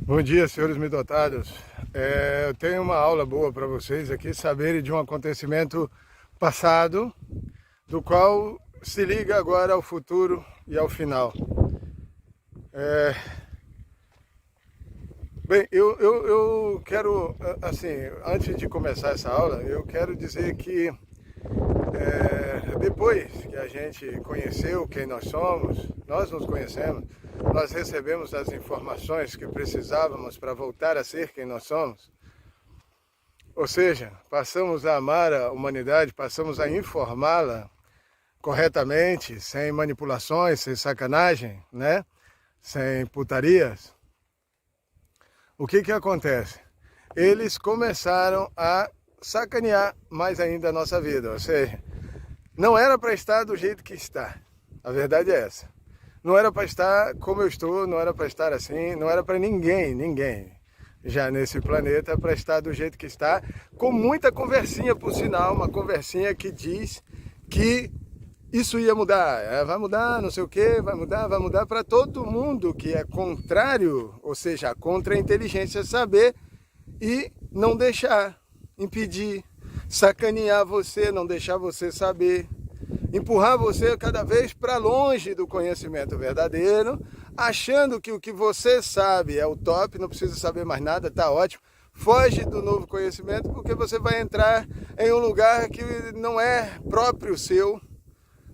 Bom dia, senhores dotados. Eu tenho uma aula boa para vocês aqui, saberem de um acontecimento passado, do qual se liga agora ao futuro e ao final. Bem, eu quero, assim, antes de começar essa aula, eu quero dizer que depois que a gente conheceu quem nós somos, nós nos conhecemos, nós recebemos as informações que precisávamos para voltar a ser quem nós somos. Ou seja, passamos a amar a humanidade, passamos a informá-la corretamente, sem manipulações, sem sacanagem, né? Sem putarias. O que acontece? Eles começaram a sacanear mais ainda a nossa vida, ou seja, não era para estar do jeito que está. A verdade é essa. Não era para estar como eu estou, não era para estar assim, não era para ninguém já nesse planeta para estar do jeito que está, com muita conversinha, por sinal, uma conversinha que diz que isso ia mudar, vai mudar, não sei o que, vai mudar para todo mundo que é contrário, ou seja, contra a inteligência saber e não deixar, impedir, sacanear você, não deixar você saber, empurrar você cada vez para longe do conhecimento verdadeiro, achando que o que você sabe é o top, não precisa saber mais nada, tá ótimo. Foge do novo conhecimento porque você vai entrar em um lugar que não é próprio seu.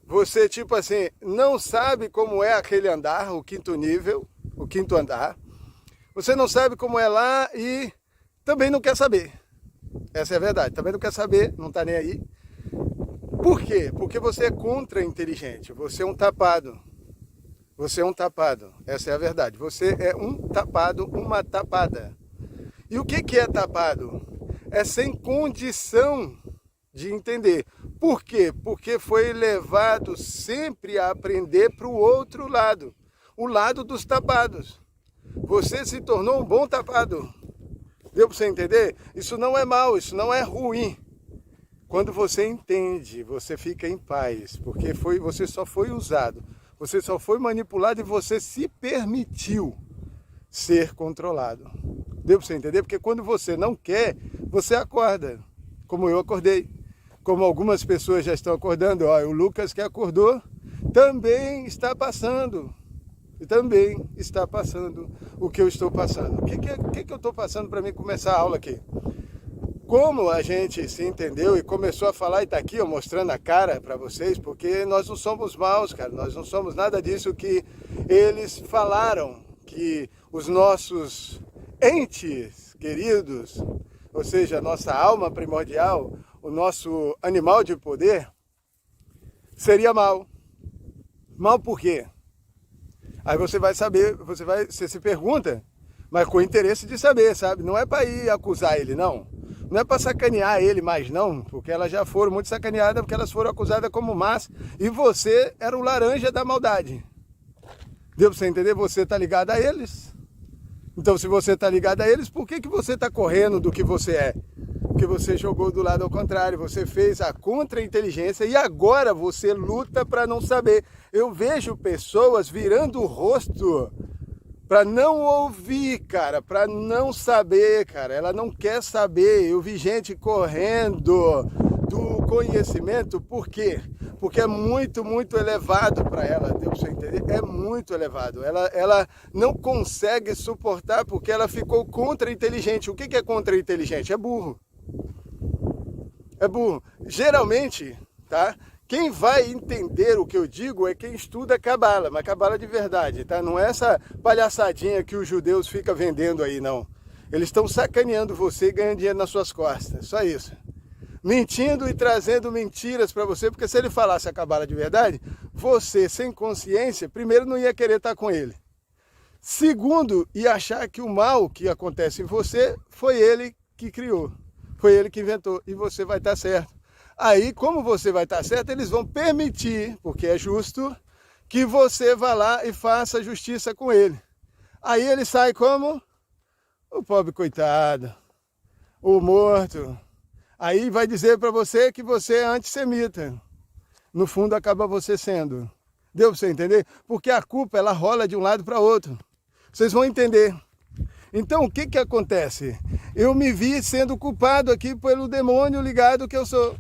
Você, tipo assim, não sabe como é aquele andar, o quinto nível, o quinto andar. Você não sabe como é lá e também não quer saber. Essa é a verdade, também não quer saber, não está nem aí. Por quê? Porque você é contra-inteligente, você é um tapado. Você é um tapado, essa é a verdade. Você é um tapado, uma tapada. E o que é tapado? É sem condição de entender. Por quê? Porque foi levado sempre a aprender para o outro lado. O lado dos tapados. Você se tornou um bom tapado. Deu para você entender? Isso não é mal, isso não é ruim. Quando você entende, você fica em paz, porque você só foi usado, você só foi manipulado e você se permitiu ser controlado. Deu para você entender? Porque quando você não quer, você acorda, como eu acordei, como algumas pessoas já estão acordando. Ó, o Lucas que acordou também está passando. Também está passando o que eu estou passando. O que eu estou passando para mim começar a aula aqui? Como a gente se entendeu e começou a falar e está aqui, ó, mostrando a cara para vocês, porque nós não somos maus, cara, nós não somos nada disso que eles falaram, que os nossos entes queridos, ou seja, a nossa alma primordial, o nosso animal de poder, seria mal. Mal por quê? Aí você vai saber, você se pergunta, mas com interesse de saber, sabe? Não é para ir acusar ele, não. Não é para sacanear ele mais não, porque elas já foram muito sacaneadas, porque elas foram acusadas como más, e você era o laranja da maldade. Deu para você entender? Você está ligado a eles. Então se você está ligado a eles, por que você está correndo do que você é? Porque você jogou do lado ao contrário, você fez a contra-inteligência e agora você luta para não saber. Eu vejo pessoas virando o rosto para não ouvir, cara, para não saber, cara. Ela não quer saber. Eu vi gente correndo do conhecimento, por quê? Porque é muito elevado para ela, deu para você entender? É muito elevado. Ela não consegue suportar porque ela ficou contra-inteligente. O que é contra-inteligente? É burro. É burro. Geralmente, tá? Quem vai entender o que eu digo é quem estuda Cabala, mas Cabala de verdade, tá? Não é essa palhaçadinha que os judeus ficam vendendo aí, não. Eles estão sacaneando você e ganhando dinheiro nas suas costas, só isso. Mentindo e trazendo mentiras para você, porque se ele falasse a Cabala de verdade, você, sem consciência, primeiro não ia querer estar com ele. Segundo, ia achar que o mal que acontece em você foi ele que criou, foi ele que inventou, e você vai estar certo. Aí, como você vai estar certo, eles vão permitir, porque é justo, que você vá lá e faça justiça com ele. Aí ele sai como? O pobre coitado, o morto. Aí vai dizer para você que você é antissemita. No fundo, acaba você sendo. Deu para você entender? Porque a culpa, ela rola de um lado para outro. Vocês vão entender. Então, o que que acontece? Eu me vi sendo culpado aqui pelo demônio ligado que eu sou.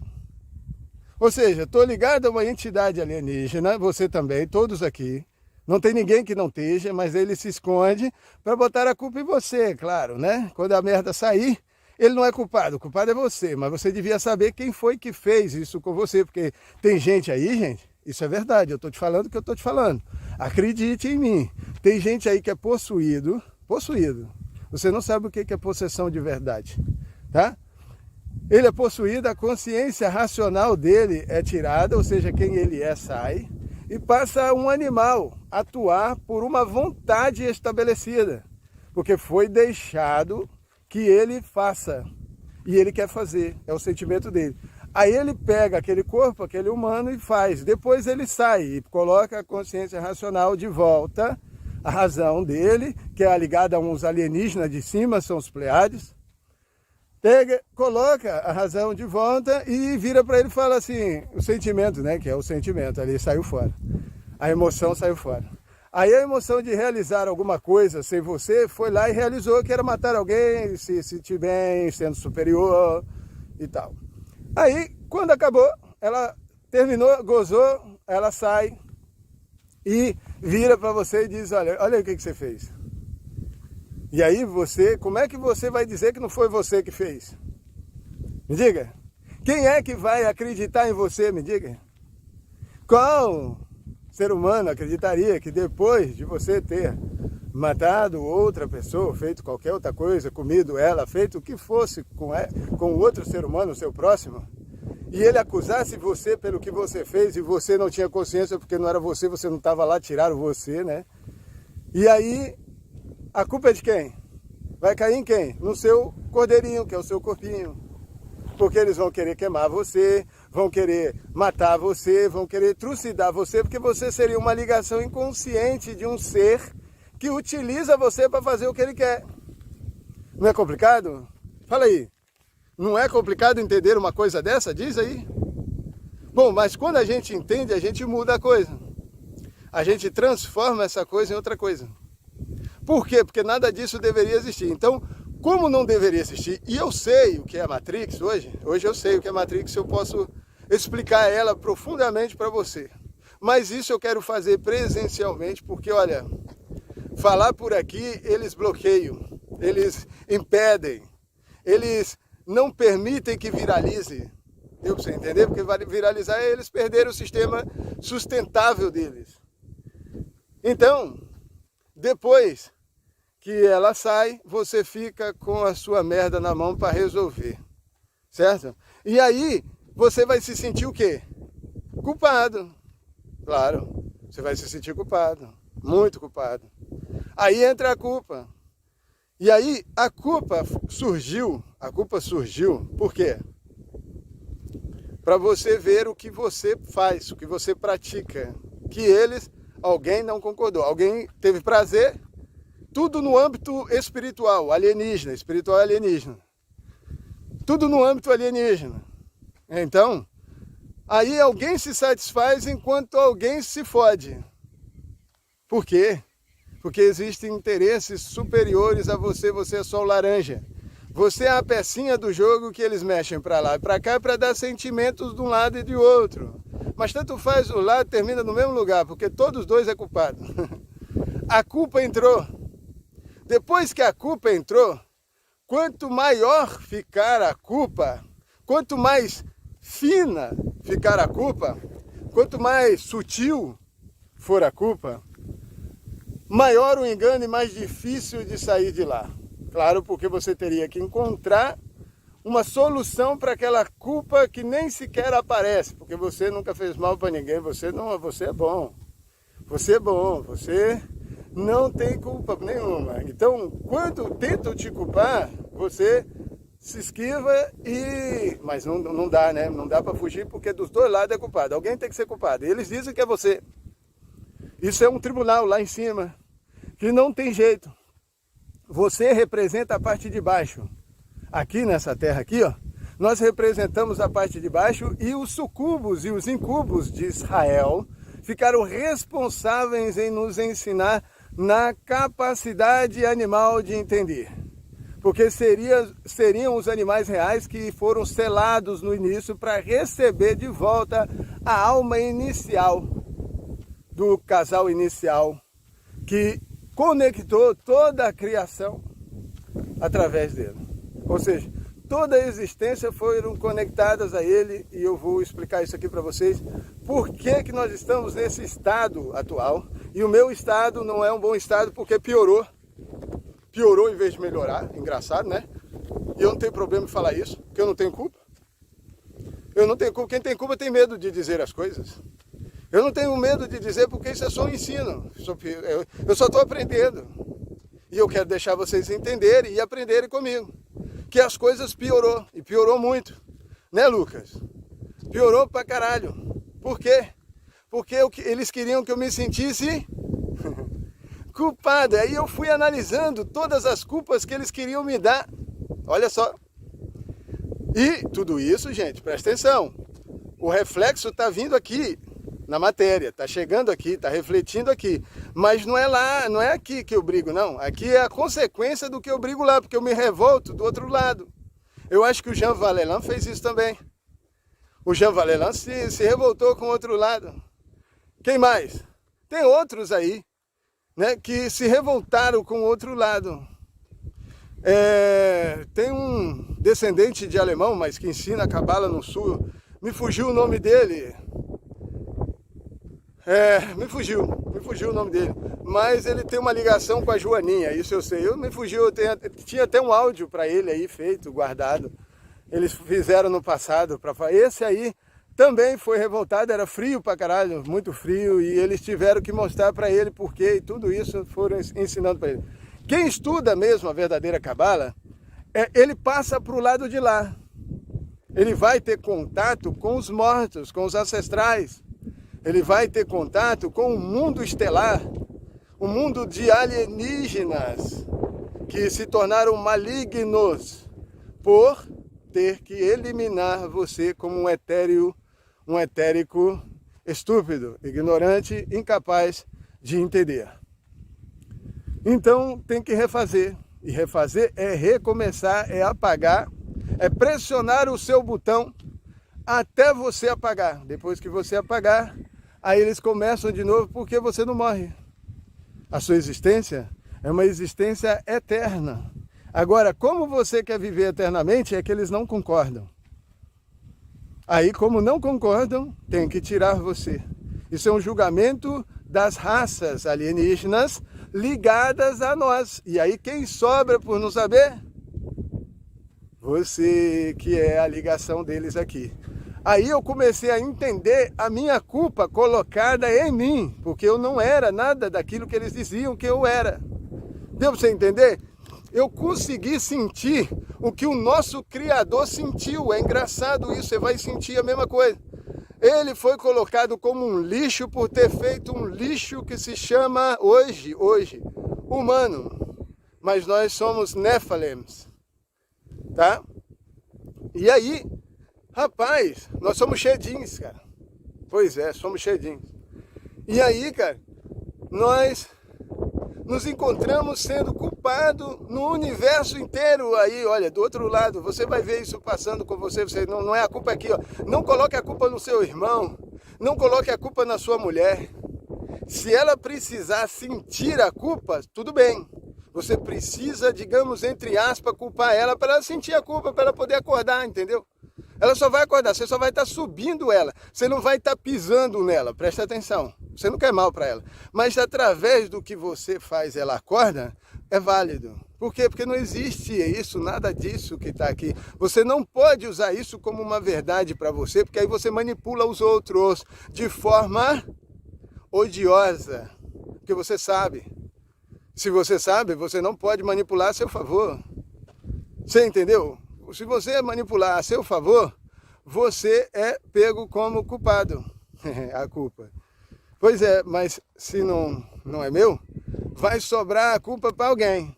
Ou seja, estou ligado a uma entidade alienígena, você também, todos aqui. Não tem ninguém que não esteja, mas ele se esconde para botar a culpa em você, claro, né? Quando a merda sair, ele não é culpado, o culpado é você. Mas você devia saber quem foi que fez isso com você, porque tem gente aí, gente, isso é verdade, eu estou te falando o que eu estou te falando. Acredite em mim, tem gente aí que é possuído. Você não sabe o que é possessão de verdade, tá? Ele é possuído, a consciência racional dele é tirada, ou seja, quem ele é sai, e passa um animal a atuar por uma vontade estabelecida, porque foi deixado que ele faça, e ele quer fazer, é o sentimento dele. Aí ele pega aquele corpo, aquele humano e faz, depois ele sai e coloca a consciência racional de volta, a razão dele, que é ligada a uns alienígenas de cima, são os Pleiades, pega, coloca a razão de volta e vira para ele e fala assim, o sentimento, né, que é o sentimento, ali saiu fora. A emoção saiu fora. Aí a emoção de realizar alguma coisa sem você foi lá e realizou que era matar alguém, se sentir bem, sendo superior e tal. Aí, quando acabou, ela terminou, gozou, ela sai e vira para você e diz, olha o que você fez. E aí você, como é que você vai dizer que não foi você que fez? Me diga. Quem é que vai acreditar em você? Me diga. Qual ser humano acreditaria que depois de você ter matado outra pessoa, feito qualquer outra coisa, comido ela, feito o que fosse com outro ser humano, o seu próximo, e ele acusasse você pelo que você fez e você não tinha consciência porque não era você, você não estava lá, tiraram você, né? E aí, a culpa é de quem? Vai cair em quem? No seu cordeirinho, que é o seu corpinho. Porque eles vão querer queimar você, vão querer matar você, vão querer trucidar você, porque você seria uma ligação inconsciente de um ser que utiliza você para fazer o que ele quer. Não é complicado? Fala aí. Não é complicado entender uma coisa dessa? Diz aí. Bom, mas quando a gente entende, a gente muda a coisa. A gente transforma essa coisa em outra coisa. Por quê? Porque nada disso deveria existir. Então, como não deveria existir, e eu sei o que é a Matrix hoje eu sei o que é a Matrix, eu posso explicar ela profundamente para você. Mas isso eu quero fazer presencialmente, porque, olha, falar por aqui, eles bloqueiam, eles impedem, eles não permitem que viralize. Deu para você entender? Porque viralizar é eles perderem o sistema sustentável deles. Então, depois que ela sai, você fica com a sua merda na mão para resolver, certo? E aí, você vai se sentir o quê? Culpado. Claro, você vai se sentir culpado, muito culpado. Aí entra a culpa. E aí, a culpa surgiu, por quê? Para você ver o que você faz, o que você pratica, que alguém não concordou, alguém teve prazer, tudo no âmbito espiritual alienígena. Tudo no âmbito alienígena. Então, aí alguém se satisfaz enquanto alguém se fode. Por quê? Porque existem interesses superiores a você, você é só o laranja. Você é a pecinha do jogo que eles mexem para lá e para cá para dar sentimentos de um lado e de outro. Mas tanto faz, o lado termina no mesmo lugar, porque todos os dois é culpado. A culpa entrou. Depois que a culpa entrou, quanto maior ficar a culpa, quanto mais fina ficar a culpa, quanto mais sutil for a culpa, maior o engano e mais difícil de sair de lá. Claro, porque você teria que encontrar uma solução para aquela culpa que nem sequer aparece, porque você nunca fez mal para ninguém, você é bom. Você é bom, você não tem culpa nenhuma. Então, quando tentam te culpar, você se esquiva mas não dá, né? Não dá para fugir porque dos dois lados é culpado. Alguém tem que ser culpado. E eles dizem que é você. Isso é um tribunal lá em cima, que não tem jeito. Você representa a parte de baixo. Aqui nessa terra aqui, ó, nós representamos a parte de baixo e os sucubos e os incubos de Israel ficaram responsáveis em nos ensinar na capacidade animal de entender. Porque seriam os animais reais que foram selados no início para receber de volta a alma inicial do casal inicial, que conectou toda a criação através dele. Ou seja, toda a existência foram conectadas a ele, e eu vou explicar isso aqui para vocês, por que nós estamos nesse estado atual, e o meu estado não é um bom estado porque piorou em vez de melhorar, engraçado, né? E eu não tenho problema em falar isso, porque eu não tenho culpa. Eu não tenho culpa, quem tem culpa tem medo de dizer as coisas. Eu não tenho medo de dizer porque isso é só um ensino, eu só estou aprendendo. E eu quero deixar vocês entenderem e aprenderem comigo. Que as coisas piorou, e piorou muito. Né, Lucas? Piorou pra caralho. Por quê? Porque eles queriam que eu me sentisse culpado. Aí eu fui analisando todas as culpas que eles queriam me dar. Olha só. E tudo isso, gente, presta atenção. O reflexo está vindo aqui na matéria, está chegando aqui, está refletindo aqui. Mas não é lá, não é aqui que eu brigo, não. Aqui é a consequência do que eu brigo lá, porque eu me revolto do outro lado. Eu acho que o Jean Valjean fez isso também. O Jean Valjean se revoltou com o outro lado. Quem mais? Tem outros aí, né, que se revoltaram com o outro lado. Tem um descendente de alemão, mas que ensina a cabala no sul. Me fugiu o nome dele. Me fugiu o nome dele, mas ele tem uma ligação com a Joaninha, isso eu sei. Tinha até um áudio para ele aí feito, guardado. Eles fizeram no passado, esse aí também foi revoltado, era frio pra caralho, muito frio, e eles tiveram que mostrar para ele porquê, e tudo isso foram ensinando para ele. Quem estuda mesmo a verdadeira cabala, ele passa para o lado de lá. Ele vai ter contato com os mortos, com os ancestrais. Ele vai ter contato com o mundo estelar, o mundo de alienígenas que se tornaram malignos por ter que eliminar você como um etérico estúpido, ignorante, incapaz de entender. Então tem que refazer, e refazer é recomeçar, é apagar, é pressionar o seu botão até você apagar. Depois que você apagar, aí eles começam de novo porque você não morre. A sua existência é uma existência eterna. Agora, como você quer viver eternamente, é que eles não concordam. Aí, como não concordam, tem que tirar você. Isso é um julgamento das raças alienígenas ligadas a nós. E aí, quem sobra por não saber? Você, que é a ligação deles aqui. Aí eu comecei a entender a minha culpa colocada em mim, porque eu não era nada daquilo que eles diziam que eu era. Deu para você entender? Eu consegui sentir o que o nosso Criador sentiu. É engraçado isso, você vai sentir a mesma coisa. Ele foi colocado como um lixo por ter feito um lixo que se chama hoje, humano. Mas nós somos Nephilims, tá? E aí, rapaz, nós somos Shedins, cara. Pois é, somos Shedins. E aí, cara, nós nos encontramos sendo culpados no universo inteiro. Aí, olha, do outro lado, você vai ver isso passando com você. Não é a culpa aqui, ó. Não coloque a culpa no seu irmão. Não coloque a culpa na sua mulher. Se ela precisar sentir a culpa, tudo bem. Você precisa, digamos, entre aspas, culpar ela para ela sentir a culpa, para ela poder acordar, entendeu? Ela só vai acordar, você só vai estar subindo ela, você não vai estar pisando nela, presta atenção, você não quer mal para ela. Mas através do que você faz, ela acorda, é válido. Por quê? Porque não existe isso, nada disso que está aqui. Você não pode usar isso como uma verdade para você, porque aí você manipula os outros de forma odiosa, porque você sabe. Se você sabe, você não pode manipular a seu favor. Você entendeu? Se você manipular a seu favor, você é pego como culpado. A culpa. Pois é, mas se não é meu, vai sobrar a culpa para alguém.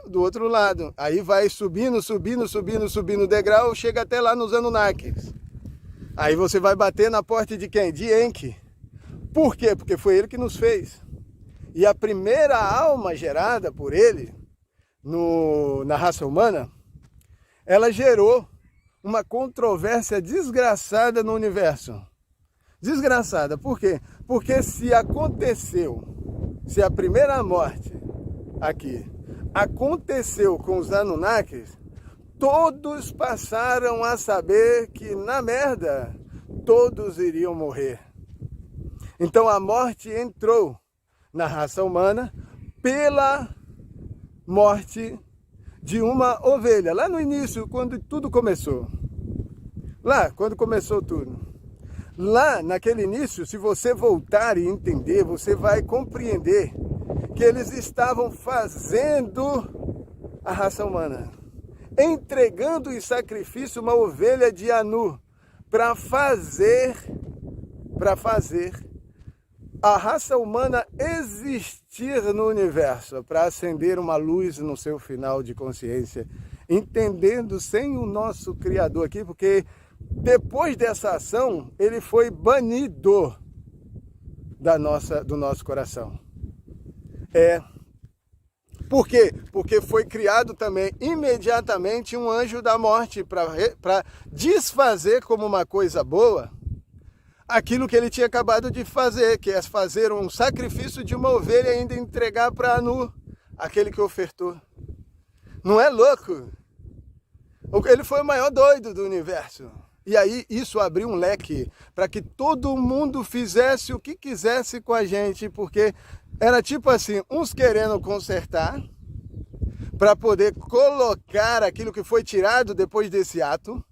Do outro lado. Aí vai subindo o degrau, chega até lá nos Anunnakis. Aí você vai bater na porta de quem? De Enki. Por quê? Porque foi ele que nos fez. e a primeira alma gerada por ele na raça humana, ela gerou uma controvérsia desgraçada no universo. Desgraçada, por quê? Porque se a primeira morte aqui aconteceu com os Anunnakis, todos passaram a saber que, na merda, todos iriam morrer. Então a morte entrou na raça humana pela morte de uma ovelha. Lá no início, quando tudo começou. Lá, quando começou tudo. Lá, naquele início, se você voltar e entender, você vai compreender que eles estavam fazendo a raça humana. Entregando em sacrifício uma ovelha de Anu para fazer a raça humana existir no universo, para acender uma luz no seu final de consciência, entendendo sem o nosso Criador aqui, porque depois dessa ação, ele foi banido do nosso coração. Por quê? Porque foi criado também imediatamente um anjo da morte para desfazer como uma coisa boa aquilo que ele tinha acabado de fazer, que é fazer um sacrifício de uma ovelha e ainda entregar para Anu, aquele que ofertou. Não é louco? Ele foi o maior doido do universo. E aí isso abriu um leque para que todo mundo fizesse o que quisesse com a gente, porque era tipo assim, uns querendo consertar, para poder colocar aquilo que foi tirado depois desse ato,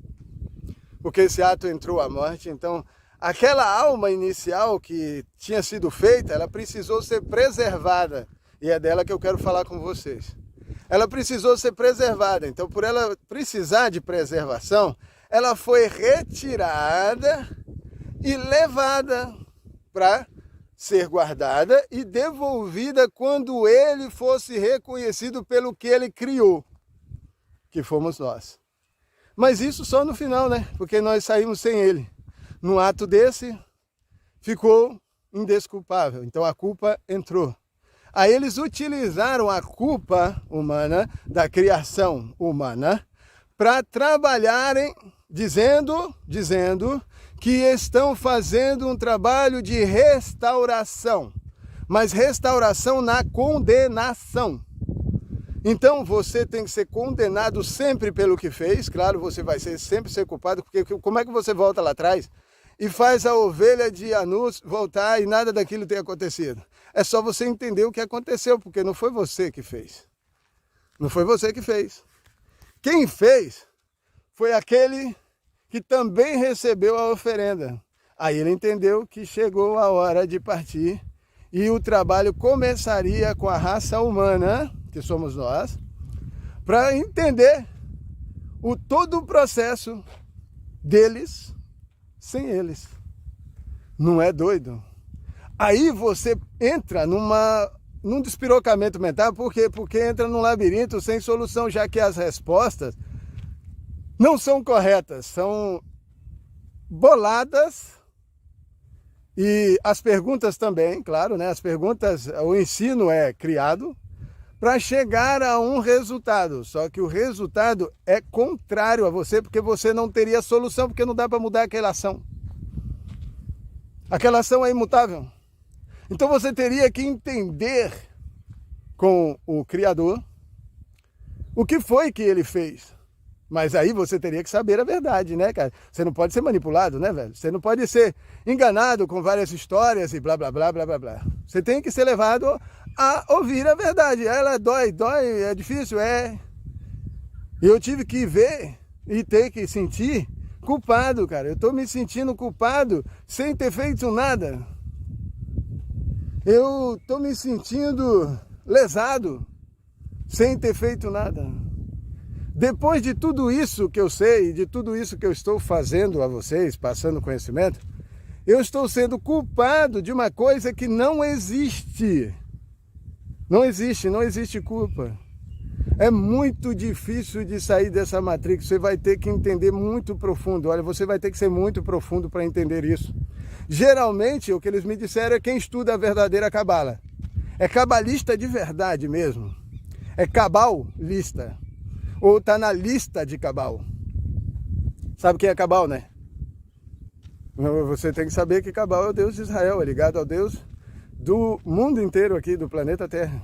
porque esse ato entrou a morte. Então, aquela alma inicial que tinha sido feita, ela precisou ser preservada. E é dela que eu quero falar com vocês. Ela precisou ser preservada. Então, por ela precisar de preservação, ela foi retirada e levada para ser guardada e devolvida quando ele fosse reconhecido pelo que ele criou, que fomos nós. Mas isso só no final, né? Porque nós saímos sem ele. Num ato desse, ficou indesculpável. Então a culpa entrou. Aí eles utilizaram a culpa humana, da criação humana, para trabalharem, dizendo que estão fazendo um trabalho de restauração. Mas restauração na condenação. Então você tem que ser condenado sempre pelo que fez. Claro, você vai sempre ser culpado, porque como é que você volta lá atrás e faz a ovelha de Anu voltar e nada daquilo ter acontecido? É só você entender o que aconteceu, porque não foi você que fez. Não foi você que fez. Quem fez foi aquele que também recebeu a oferenda. Aí ele entendeu que chegou a hora de partir e o trabalho começaria com a raça humana, que somos nós, para entender todo o processo deles sem eles. Não é doido? Aí você entra num despirocamento mental, por quê? Porque entra num labirinto sem solução, já que as respostas não são corretas, são boladas, e as perguntas também, claro, né? As perguntas, o ensino é criado para chegar a um resultado, só que o resultado é contrário a você, porque você não teria solução, porque não dá para mudar aquela ação. Aquela ação é imutável. Então você teria que entender com o Criador o que foi que ele fez. Mas aí você teria que saber a verdade, né, cara? Você não pode ser manipulado, né, velho? Você não pode ser enganado com várias histórias e blá, blá, blá, blá, blá, blá. Você tem que ser levado a ouvir a verdade. Ela dói, é difícil, é. Eu tive que ver e ter que sentir culpado, cara. Eu tô me sentindo culpado sem ter feito nada. Eu tô me sentindo lesado sem ter feito nada. Depois de tudo isso que eu sei, de tudo isso que eu estou fazendo a vocês, passando conhecimento, eu estou sendo culpado de uma coisa que não existe. Não existe culpa. É muito difícil de sair dessa matrix, você vai ter que entender muito profundo. Olha, você vai ter que ser muito profundo para entender isso. Geralmente, o que eles me disseram é quem estuda a verdadeira cabala. é cabalista de verdade mesmo. É cabalista. Ou está na lista de cabal. Sabe quem é Cabal, né? Você tem que saber que Cabal é o Deus de Israel, é ligado ao Deus do mundo inteiro aqui, do planeta Terra.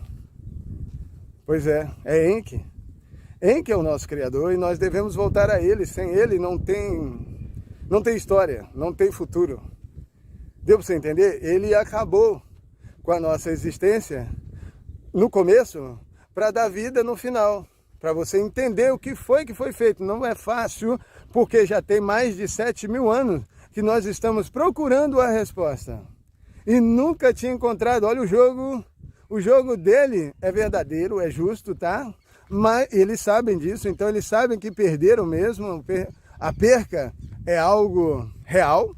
Pois é Enki. Enki é o nosso Criador e nós devemos voltar a Ele. Sem Ele não tem história, não tem futuro. Deu para você entender? Ele acabou com a nossa existência no começo para dar vida no final. Para você entender o que foi feito. Não é fácil, porque já tem mais de 7.000 anos que nós estamos procurando a resposta. E nunca tinha encontrado. Olha o jogo dele é verdadeiro, é justo, tá? Mas eles sabem disso, então eles sabem que perderam mesmo. A perca é algo real.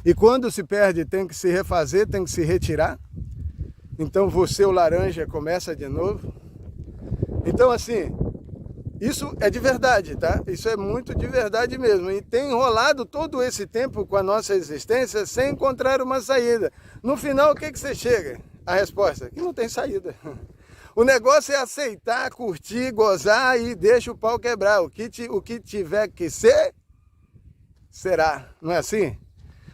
E quando se perde, tem que se refazer, tem que se retirar. Então você, o laranja, começa de novo. Então, assim, isso é de verdade, tá? Isso é muito de verdade mesmo. E tem enrolado todo esse tempo com a nossa existência sem encontrar uma saída. No final, o que você chega? A resposta? Que não tem saída. O negócio é aceitar, curtir, gozar e deixa o pau quebrar. O que tiver que ser, será. Não é assim?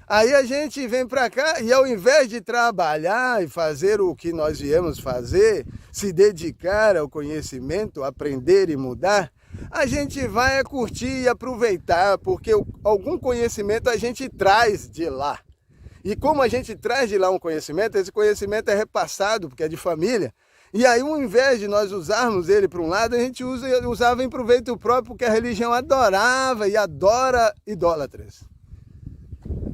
Aí a gente vem para cá e ao invés de trabalhar e fazer o que nós viemos fazer, se dedicar ao conhecimento, aprender e mudar, a gente vai curtir e aproveitar, porque algum conhecimento a gente traz de lá. E como a gente traz de lá um conhecimento, esse conhecimento é repassado, porque é de família. E aí, ao invés de nós usarmos ele para um lado, a gente usava em proveito próprio, porque a religião adorava e adora idólatras.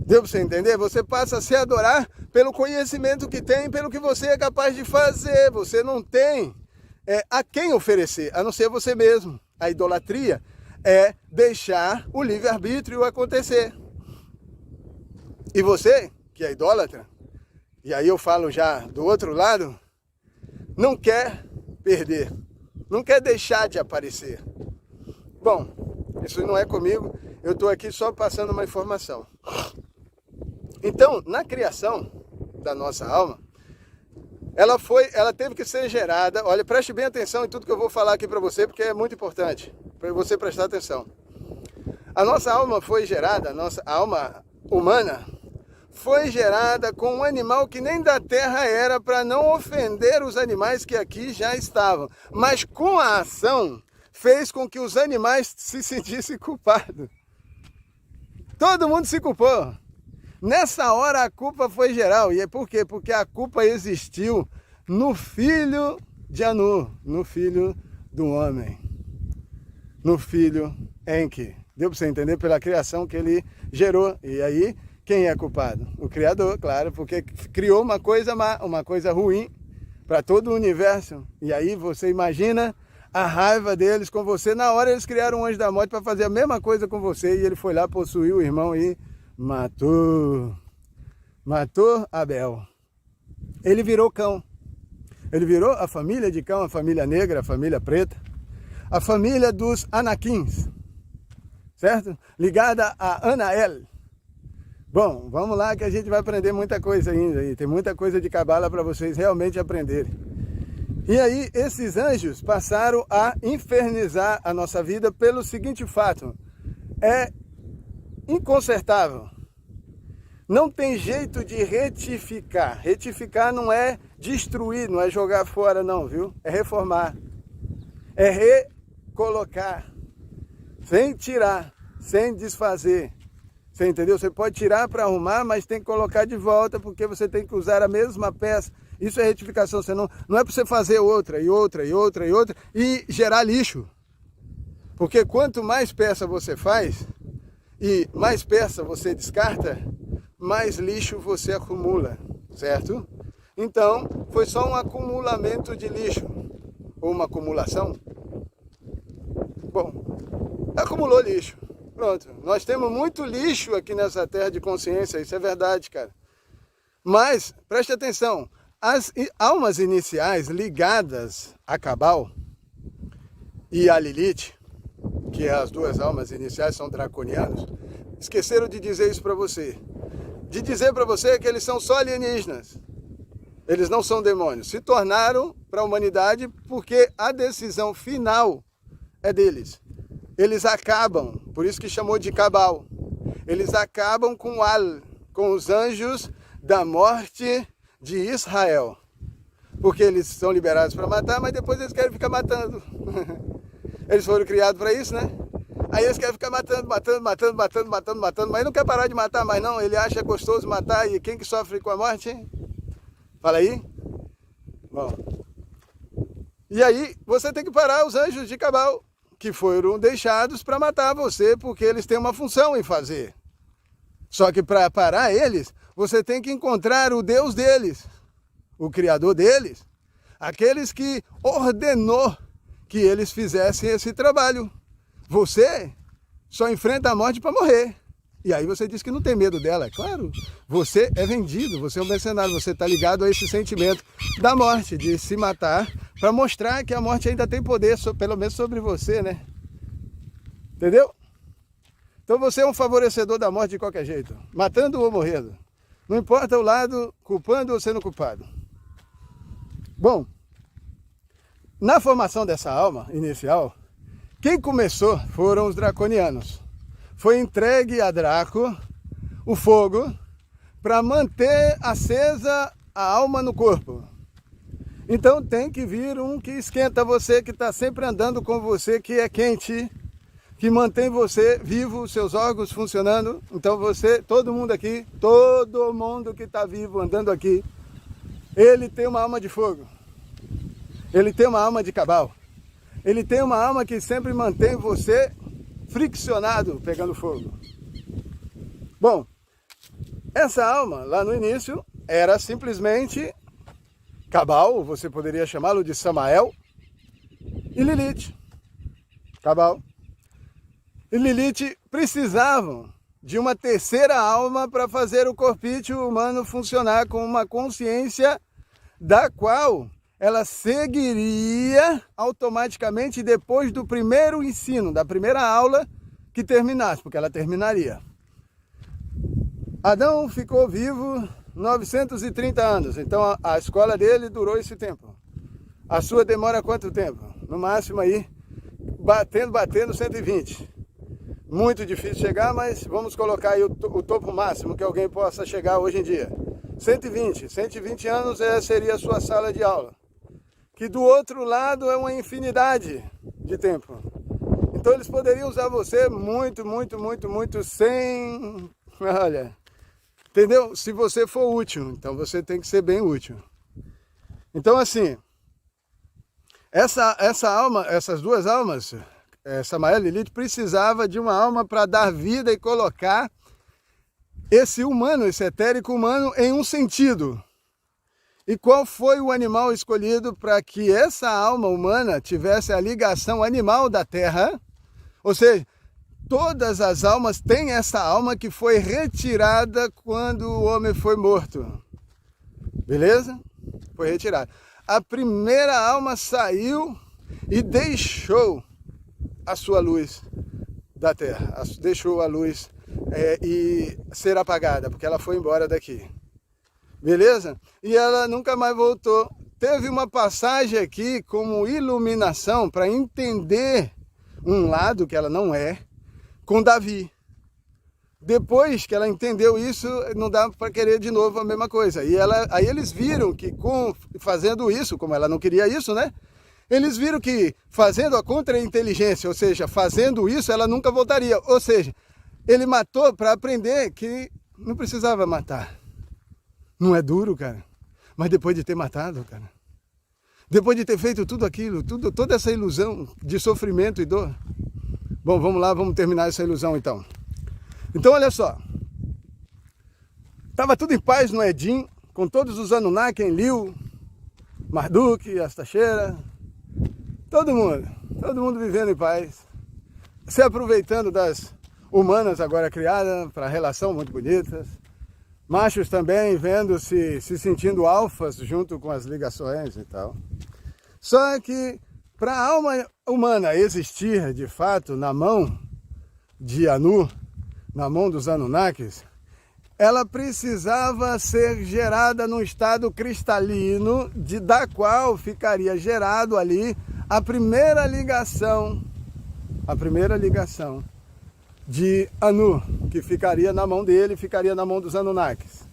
Deu para você entender? Você passa a se adorar pelo conhecimento que tem, pelo que você é capaz de fazer. Você não tem a quem oferecer, a não ser você mesmo. A idolatria é deixar o livre-arbítrio acontecer. E você, que é idólatra, e aí eu falo já do outro lado, não quer perder, não quer deixar de aparecer. Bom, isso não é comigo, eu estou aqui só passando uma informação. Então, na criação da nossa alma, ela teve que ser gerada. Olha, preste bem atenção em tudo que eu vou falar aqui para você, porque é muito importante para você prestar atenção. A nossa alma foi gerada, a nossa alma humana foi gerada com um animal que nem da terra era, para não ofender os animais que aqui já estavam. Mas com a ação, fez com que os animais se sentissem culpados. Todo mundo se culpou. Nessa hora a culpa foi geral. E é por quê? Porque a culpa existiu no filho de Anu, no filho do homem, no filho Enki. Deu para você entender? Pela criação que ele gerou. E aí, quem é culpado? O Criador, claro, porque criou uma coisa má, uma coisa ruim para todo o universo. E aí você imagina a raiva deles com você. Na hora eles criaram um anjo da morte para fazer a mesma coisa com você. E ele foi lá, possuiu o irmão e matou Abel. Ele virou cão. Ele virou a família de cão, a família negra, a família preta, a família dos Anakins, certo? Ligada a Anael. Bom, vamos lá que a gente vai aprender muita coisa ainda aí. Tem muita coisa de cabala para vocês realmente aprenderem. E aí esses anjos passaram a infernizar a nossa vida pelo seguinte fato: é inconsertável. Não tem jeito de retificar. Retificar não é destruir, não é jogar fora não, viu? É reformar. É recolocar. Sem tirar, sem desfazer. Você entendeu? Você pode tirar para arrumar, mas tem que colocar de volta, porque você tem que usar a mesma peça. Isso é retificação. Você não é para você fazer outra, e outra, e outra, e outra, e gerar lixo. Porque quanto mais peça você faz, e mais peça você descarta, mais lixo você acumula, certo? Então, foi só um acumulamento de lixo, ou uma acumulação. Bom, acumulou lixo. Pronto, nós temos muito lixo aqui nessa terra de consciência, isso é verdade, cara. Mas, preste atenção, as almas iniciais ligadas a Cabal e a Lilith, que as duas almas iniciais são draconianos, esqueceram de dizer isso para você. De dizer para você que eles são só alienígenas. Eles não são demônios. Se tornaram para a humanidade porque a decisão final é deles. Eles acabam, por isso que chamou de Cabal. Eles acabam com os anjos da morte de Israel. Porque eles são liberados para matar, mas depois eles querem ficar matando. Eles foram criados para isso, né? Aí eles querem ficar matando, mas não quer parar de matar mais não. Ele acha gostoso matar, e quem que sofre com a morte? Fala aí. Bom. E aí você tem que parar os anjos de Cabal, que foram deixados para matar você, porque eles têm uma função em fazer. Só que para parar eles, você tem que encontrar o Deus deles, o Criador deles, aqueles que ordenou que eles fizessem esse trabalho. Você só enfrenta a morte para morrer. E aí você diz que não tem medo dela. É claro, você é vendido, você é um mercenário, você está ligado a esse sentimento da morte, de se matar, para mostrar que a morte ainda tem poder, pelo menos sobre você, né? Entendeu? Então você é um favorecedor da morte de qualquer jeito, matando ou morrendo. Não importa o lado, culpando ou sendo culpado. Bom, na formação dessa alma inicial, quem começou foram os draconianos. Foi entregue a Draco o fogo para manter acesa a alma no corpo. Então tem que vir um que esquenta você, que está sempre andando com você, que é quente, que mantém você vivo, seus órgãos funcionando. Então você, todo mundo aqui, todo mundo que está vivo andando aqui, ele tem uma alma de fogo. Ele tem uma alma de Cabal. Ele tem uma alma que sempre mantém você friccionado, pegando fogo. Bom, essa alma, lá no início, era simplesmente Cabal, você poderia chamá-lo de Samael, e Lilith. Cabal. E Lilith precisavam de uma terceira alma para fazer o corpício humano funcionar com uma consciência da qual ela seguiria automaticamente depois do primeiro ensino, da primeira aula que terminasse, porque ela terminaria. Adão ficou vivo 930 anos, então a escola dele durou esse tempo. A sua demora quanto tempo? No máximo aí, batendo 120. Muito difícil chegar, mas vamos colocar aí o topo máximo que alguém possa chegar hoje em dia. 120 anos seria a sua sala de aula. Que do outro lado é uma infinidade de tempo. Então eles poderiam usar você muito sem... Olha, entendeu? Se você for útil, então você tem que ser bem útil. Então assim, essa alma, essas duas almas, Samael e Lilith, precisava de uma alma para dar vida e colocar esse humano, esse etérico humano em um sentido. E qual foi o animal escolhido para que essa alma humana tivesse a ligação animal da terra? Ou seja, todas as almas têm essa alma que foi retirada quando o homem foi morto. Beleza? Foi retirada. A primeira alma saiu e deixou a sua luz da terra. Deixou a luz e ser apagada, porque ela foi embora daqui. Beleza? E ela nunca mais voltou. Teve uma passagem aqui como iluminação para entender um lado que ela não é, com Davi. Depois que ela entendeu isso, não dá para querer de novo a mesma coisa. E aí eles viram que fazendo isso, como ela não queria isso, né? Eles viram que fazendo a contra-inteligência, ou seja, fazendo isso, ela nunca voltaria. Ou seja, ele matou para aprender que não precisava matar. Não é duro, cara? Mas depois de ter matado, cara, depois de ter feito tudo aquilo, toda essa ilusão de sofrimento e dor. Bom, vamos lá, vamos terminar essa ilusão então. Então, olha só. Estava tudo em paz no Edim, com todos os Anunnaki, Enlil, Marduk, Astaxerá, todo mundo vivendo em paz, se aproveitando das humanas agora criadas para relação muito bonitas. Machos também se sentindo alfas junto com as ligações e tal. Só que para a alma humana existir de fato na mão de Anu, na mão dos Anunnakis, ela precisava ser gerada num estado cristalino, da qual ficaria gerado ali a primeira ligação de Anu, que ficaria na mão dele, ficaria na mão dos Anunnakis.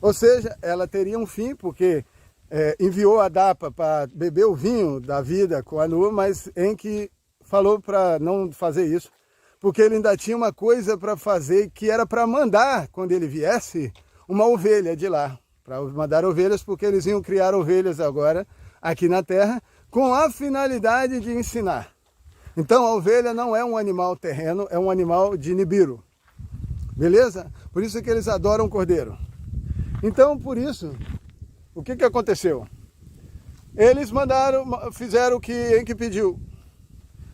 Ou seja, ela teria um fim, porque enviou a Dapa para beber o vinho da vida com Anu, mas em que falou para não fazer isso, porque ele ainda tinha uma coisa para fazer, que era para mandar, quando ele viesse, uma ovelha de lá. Para mandar ovelhas, porque eles iam criar ovelhas agora, aqui na Terra, com a finalidade de ensinar. Então a ovelha não é um animal terreno, é um animal de Nibiru. Beleza? Por isso que eles adoram o cordeiro. Então, por isso, o que aconteceu? Eles fizeram o que pediu.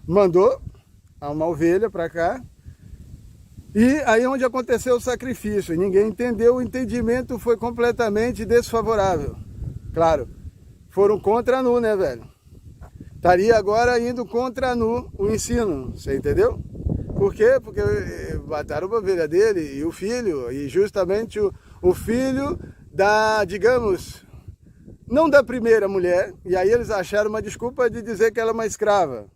Mandou uma ovelha para cá, e aí onde aconteceu o sacrifício, ninguém entendeu, o entendimento foi completamente desfavorável. Claro, foram contra Anu, né, velho? Estaria agora indo contra Anu o ensino, você entendeu? Por quê? Porque mataram a ovelha dele e o filho, e justamente o filho da, digamos, não da primeira mulher, e aí eles acharam uma desculpa de dizer que ela é uma escrava.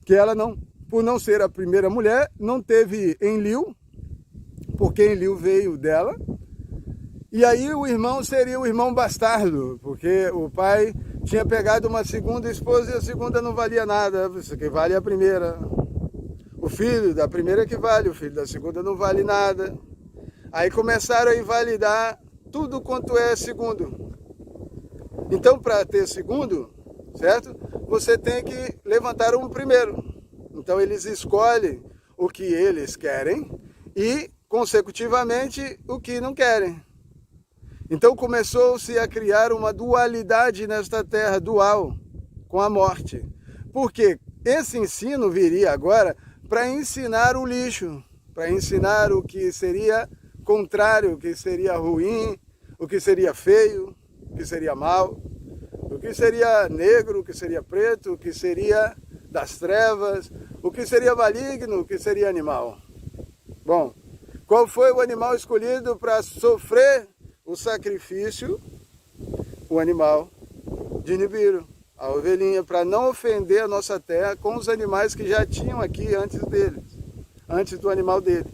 Que ela não, por não ser a primeira mulher, não teve Enlil, porque Enlil veio dela, e aí o irmão seria o irmão bastardo, porque o pai tinha pegado uma segunda esposa e a segunda não valia nada, isso que vale é a primeira. O filho da primeira que vale, o filho da segunda não vale nada. Aí começaram a invalidar tudo quanto é segundo. Então, para ter segundo, certo? Você tem que levantar um primeiro. Então eles escolhem o que eles querem e, consecutivamente, o que não querem. Então começou-se a criar uma dualidade nesta terra, dual, com a morte. Porque esse ensino viria agora para ensinar o lixo, para ensinar o que seria contrário, o que seria ruim, o que seria feio, o que seria mal, o que seria negro, o que seria preto, o que seria das trevas, o que seria maligno, o que seria animal. Bom, qual foi o animal escolhido para sofrer o sacrifício? O animal de Nibiru, a ovelhinha, para não ofender a nossa terra com os animais que já tinham aqui antes deles, antes do animal dele.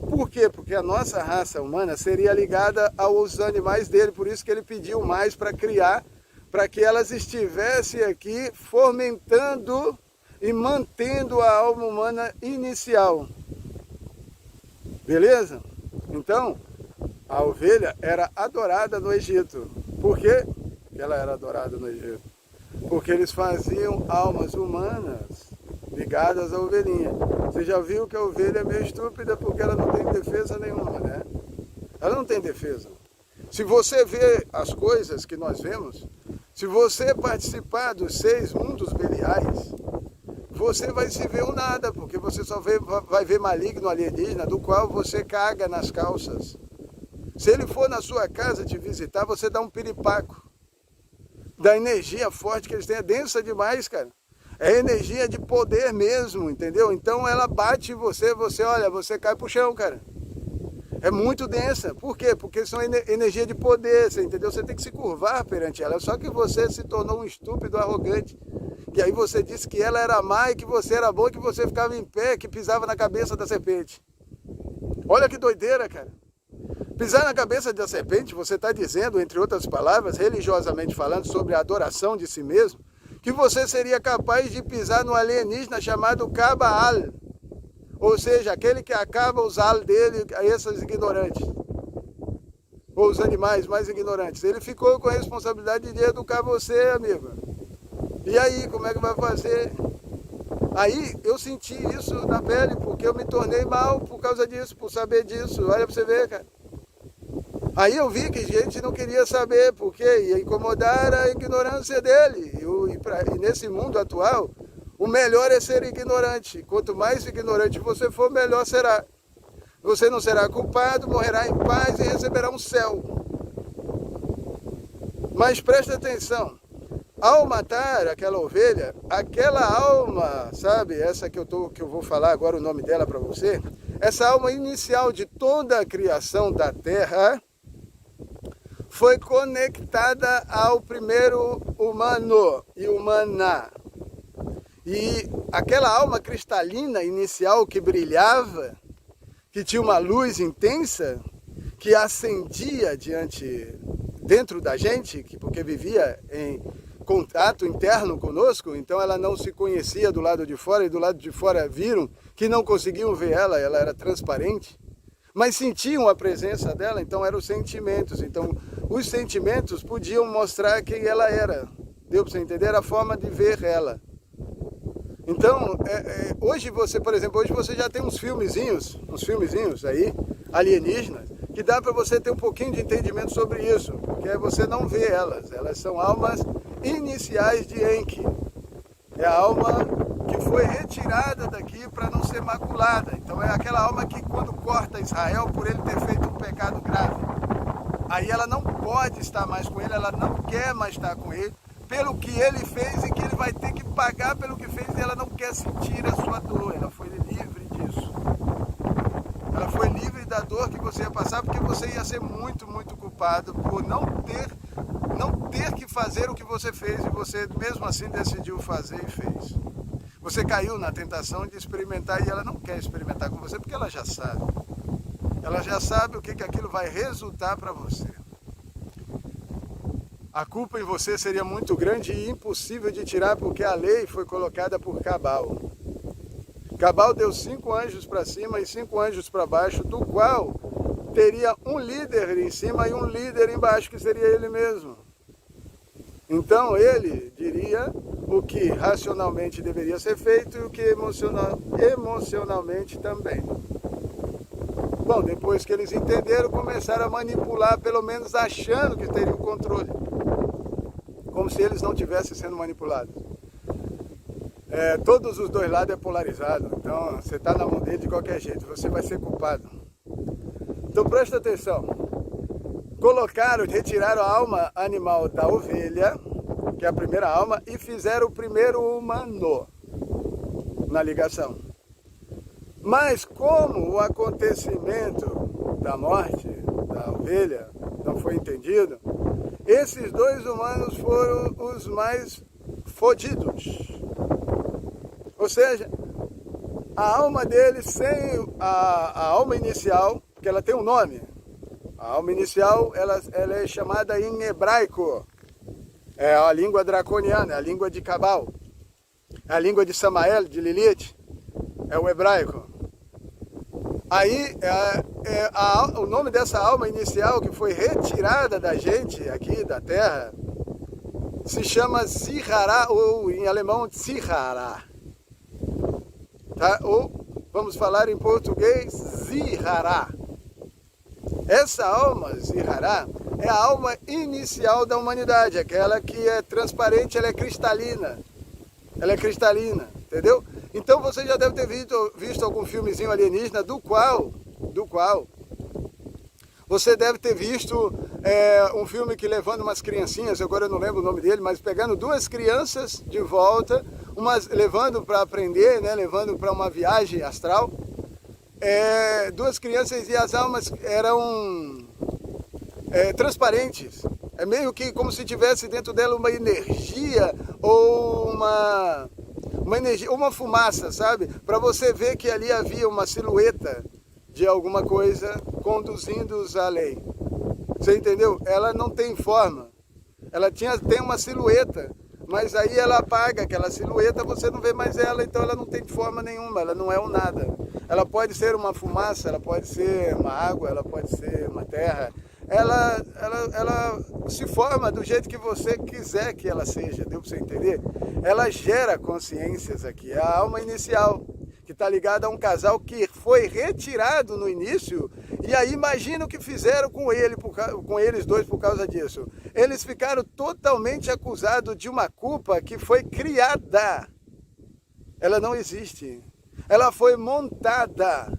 Por quê? Porque a nossa raça humana seria ligada aos animais dele, por isso que ele pediu mais para criar, para que elas estivessem aqui fomentando e mantendo a alma humana inicial. Beleza? Então, a ovelha era adorada no Egito. Por quê que ela era adorada no Egito? Porque eles faziam almas humanas ligadas à ovelhinha. Você já viu que a ovelha é meio estúpida porque ela não tem defesa nenhuma, né? Ela não tem defesa. Se você vê as coisas que nós vemos, se você participar dos 6 mundos beliais, você vai se ver um nada, porque você só vai ver maligno alienígena, do qual você caga nas calças. Se ele for na sua casa te visitar, você dá um piripaco. Da energia forte que eles têm, é densa demais, cara. É energia de poder mesmo, entendeu? Então ela bate em você, olha, você cai pro chão, cara. É muito densa. Por quê? Porque são energia de poder, você entendeu? Você tem que se curvar perante ela. Só que você se tornou um estúpido, arrogante. E aí você disse que ela era má e que você era bom, que você ficava em pé, que pisava na cabeça da serpente. Olha que doideira, cara. Pisar na cabeça da serpente, você está dizendo, entre outras palavras, religiosamente falando, sobre a adoração de si mesmo, que você seria capaz de pisar no alienígena chamado Kabaal. Ou seja, aquele que acaba os al dele a esses ignorantes. Ou os animais mais ignorantes. Ele ficou com a responsabilidade de educar você, amigo. E aí, como é que vai fazer? Aí eu senti isso na pele, porque eu me tornei mal por causa disso, por saber disso. Olha pra você ver, cara. Aí eu vi que gente não queria saber, porque ia incomodar a ignorância dele. E nesse mundo atual, o melhor é ser ignorante. Quanto mais ignorante você for, melhor será. Você não será culpado, morrerá em paz e receberá um céu. Mas preste atenção. Ao matar aquela ovelha, aquela alma, sabe, essa que eu vou falar agora o nome dela para você, essa alma inicial de toda a criação da Terra, foi conectada ao primeiro humano e humana. E aquela alma cristalina inicial que brilhava, que tinha uma luz intensa, que acendia dentro da gente, porque vivia em contato interno conosco, então ela não se conhecia do lado de fora, e do lado de fora viram que não conseguiam ver ela era transparente, mas sentiam a presença dela, então eram os sentimentos. Então os sentimentos podiam mostrar quem ela era. Deu para você entender? A forma de ver ela. Então, hoje você, por exemplo, hoje você já tem uns filmezinhos aí, alienígenas, que dá para você ter um pouquinho de entendimento sobre isso, porque você não vê elas são almas iniciais de Enki. É a alma que foi retirada daqui para não ser maculada. Então é aquela alma que quando corta Israel por ele ter feito um pecado grave, aí ela não pode estar mais com ele, ela não quer mais estar com ele, pelo que ele fez e que ele vai ter que pagar pelo que fez, e ela não quer sentir a sua dor, ela foi livre disso. Ela foi livre da dor que você ia passar, porque você ia ser muito, muito culpado por não ter que fazer o que você fez, e você mesmo assim decidiu fazer e fez. Você caiu na tentação de experimentar, e ela não quer experimentar com você, porque ela já sabe. Ela já sabe o que aquilo vai resultar para você. A culpa em você seria muito grande e impossível de tirar, porque a lei foi colocada por Cabal. Cabal deu 5 anjos para cima e 5 anjos para baixo, do qual teria um líder em cima e um líder embaixo, que seria ele mesmo. Então ele diria o que racionalmente deveria ser feito e o que emocionalmente também. Bom, depois que eles entenderam, começaram a manipular, pelo menos achando que teriam o controle. Como se eles não estivessem sendo manipulados. Todos os dois lados é polarizado, então você está na mão dele de qualquer jeito, você vai ser culpado. Então presta atenção. Retiraram a alma animal da ovelha, que é a primeira alma, e fizeram o primeiro humano na ligação. Mas como o acontecimento da morte da ovelha não foi entendido, esses dois humanos foram os mais fodidos. Ou seja, a alma deles sem a alma inicial, que ela tem um nome. A alma inicial, ela é chamada em hebraico. É a língua draconiana, é a língua de Cabal. É a língua de Samael, de Lilith. É o hebraico. Aí, o nome dessa alma inicial que foi retirada da gente aqui, da Terra, se chama Zihara, ou em alemão, Zihara. Tá? Ou, vamos falar em português, Zihara. Essa alma, Zihara, é a alma inicial da humanidade, aquela que é transparente, ela é cristalina. Ela é cristalina, entendeu? Então você já deve ter visto algum filmezinho alienígena do qual você deve ter visto um filme que levando umas criancinhas, agora eu não lembro o nome dele, mas pegando 2 crianças de volta, levando para aprender, né, levando para uma viagem astral, 2 crianças, e as almas eram transparentes. É meio que como se tivesse dentro dela uma energia ou uma fumaça, sabe? Para você ver que ali havia uma silhueta de alguma coisa conduzindo-os à lei. Você entendeu? Ela não tem forma. Ela tem uma silhueta, mas aí ela apaga aquela silhueta, você não vê mais ela, então ela não tem forma nenhuma, ela não é um nada. Ela pode ser uma fumaça, ela pode ser uma água, ela pode ser uma terra. Ela se forma do jeito que você quiser que ela seja, deu para você entender? Ela gera consciências aqui, é a alma inicial, que está ligada a um casal que foi retirado no início, e aí imagina o que fizeram com eles dois por causa disso. Eles ficaram totalmente acusados de uma culpa que foi criada. Ela não existe. Ela foi montada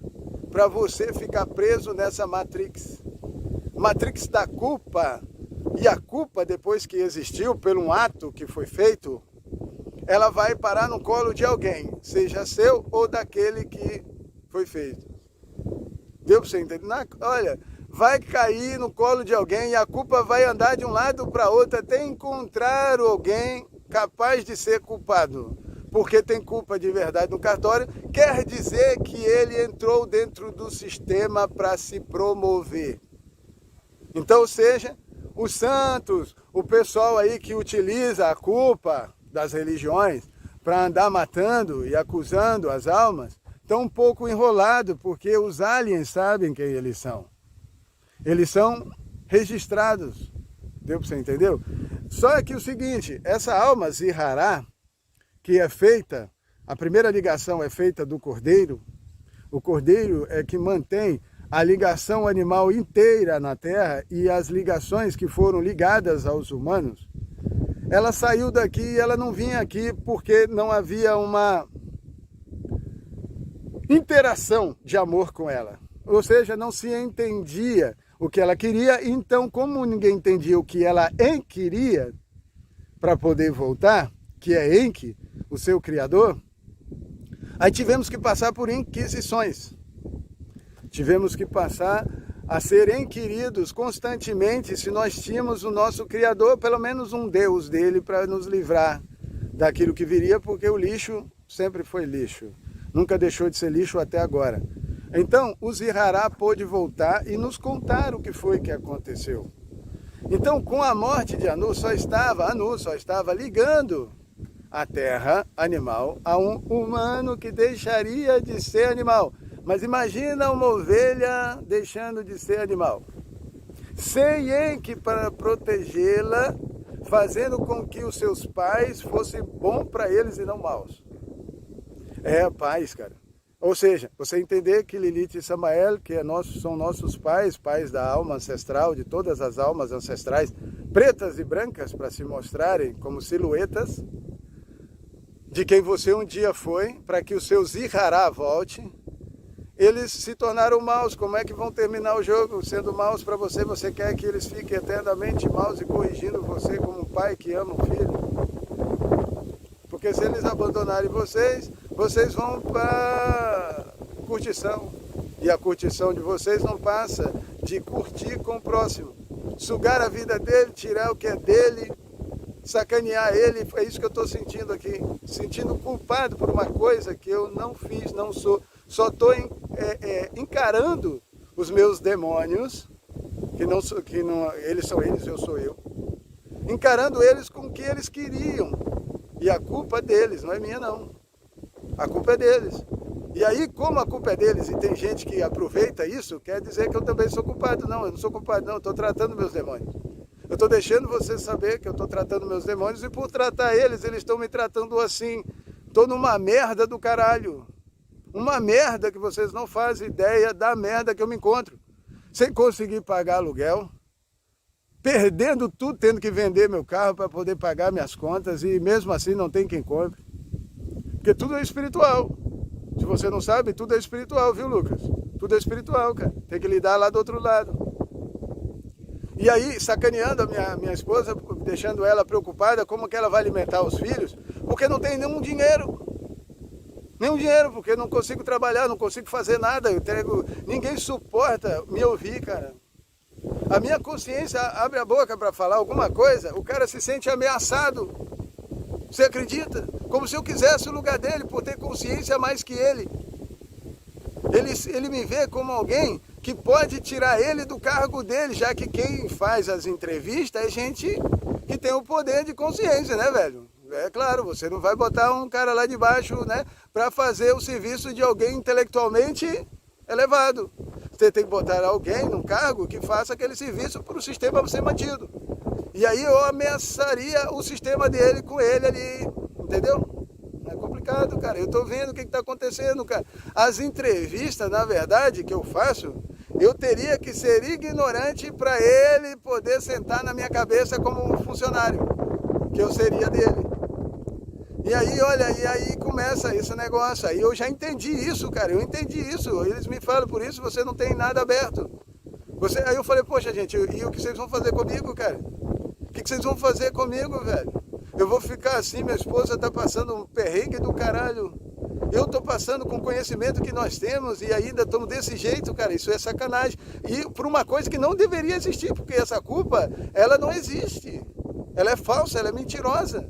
para você ficar preso nessa Matrix. Matrix da culpa. E a culpa, depois que existiu, por um ato que foi feito, ela vai parar no colo de alguém, seja seu ou daquele que foi feito. Deu para você entender? Olha, vai cair no colo de alguém e a culpa vai andar de um lado para outro até encontrar alguém capaz de ser culpado. Porque tem culpa de verdade no cartório, quer dizer que ele entrou dentro do sistema para se promover. Então, ou seja, os santos, o pessoal aí que utiliza a culpa das religiões para andar matando e acusando as almas, estão um pouco enrolados, porque os aliens sabem quem eles são. Eles são registrados. Deu para você entender? Só que o seguinte, essa alma Zihara, que é feita, a primeira ligação é feita do cordeiro, o cordeiro é que mantém a ligação animal inteira na Terra e as ligações que foram ligadas aos humanos, ela saiu daqui e ela não vinha aqui porque não havia uma interação de amor com ela. Ou seja, não se entendia o que ela queria, então como ninguém entendia o que ela queria para poder voltar, que é Enki, o seu criador, aí tivemos que passar por inquisições. Tivemos que passar a ser inquiridos constantemente se nós tínhamos o nosso Criador, pelo menos um Deus dele, para nos livrar daquilo que viria, porque o lixo sempre foi lixo. Nunca deixou de ser lixo até agora. Então, o Zihara pôde voltar e nos contar o que foi que aconteceu. Então, com a morte de Anu só estava ligando a terra animal a um humano que deixaria de ser animal. Mas imagina uma ovelha deixando de ser animal. Sem Enki para protegê-la, fazendo com que os seus pais fossem bons para eles e não maus. É paz, cara. Ou seja, você entender que Lilith e Samael, que são nossos pais, pais da alma ancestral, de todas as almas ancestrais, pretas e brancas, para se mostrarem como silhuetas de quem você um dia foi, para que o seu Zihara volte. Eles se tornaram maus. Como é que vão terminar o jogo sendo maus para você? Você quer que eles fiquem eternamente maus e corrigindo você como um pai que ama um filho? Porque se eles abandonarem vocês, vocês vão para curtição. E a curtição de vocês não passa de curtir com o próximo. Sugar a vida dele, tirar o que é dele, sacanear ele. É isso que eu estou sentindo aqui. Sentindo culpado por uma coisa que eu não fiz, não sou. Só estou encarando os meus demônios, que não, eles são eles, eu sou eu. Encarando eles com o que eles queriam. E a culpa é deles, não é minha não. A culpa é deles. E aí, como a culpa é deles e tem gente que aproveita isso, quer dizer que eu também sou culpado. Não, eu não sou culpado não, eu estou tratando meus demônios. Eu estou deixando você saber que eu estou tratando meus demônios e por tratar eles estão me tratando assim. Estou numa merda do caralho. Uma merda que vocês não fazem ideia da merda que eu me encontro. Sem conseguir pagar aluguel, perdendo tudo, tendo que vender meu carro para poder pagar minhas contas e mesmo assim não tem quem compre. Porque tudo é espiritual. Se você não sabe, tudo é espiritual, viu, Lucas? Tudo é espiritual, cara. Tem que lidar lá do outro lado. E aí, sacaneando a minha esposa, deixando ela preocupada como que ela vai alimentar os filhos, porque não tem nenhum dinheiro. Nenhum dinheiro, porque não consigo trabalhar, não consigo fazer nada. Ninguém suporta me ouvir, cara. A minha consciência abre a boca para falar alguma coisa, o cara se sente ameaçado. Você acredita? Como se eu quisesse o lugar dele, por ter consciência mais que ele. Ele me vê como alguém que pode tirar ele do cargo dele, já que quem faz as entrevistas é gente que tem o poder de consciência, né, velho? É claro, você não vai botar um cara lá de baixo, né, para fazer o serviço de alguém intelectualmente elevado. Você tem que botar alguém num cargo que faça aquele serviço para o sistema ser mantido. E aí eu ameaçaria o sistema dele com ele ali, entendeu? É complicado, cara. Eu estou vendo o que está acontecendo, cara. As entrevistas, na verdade, que eu faço, eu teria que ser ignorante para ele poder sentar na minha cabeça como um funcionário, que eu seria dele. E aí, olha, e aí começa esse negócio. Aí eu já entendi isso, cara. Eu entendi isso. Eles me falam, por isso você não tem nada aberto. Aí eu falei, poxa, gente, e o que vocês vão fazer comigo, cara? O que vocês vão fazer comigo, velho? Eu vou ficar assim, minha esposa tá passando um perrengue do caralho. Eu estou passando com o conhecimento que nós temos e ainda estamos desse jeito, cara. Isso é sacanagem. E por uma coisa que não deveria existir, porque essa culpa, ela não existe. Ela é falsa, ela é mentirosa.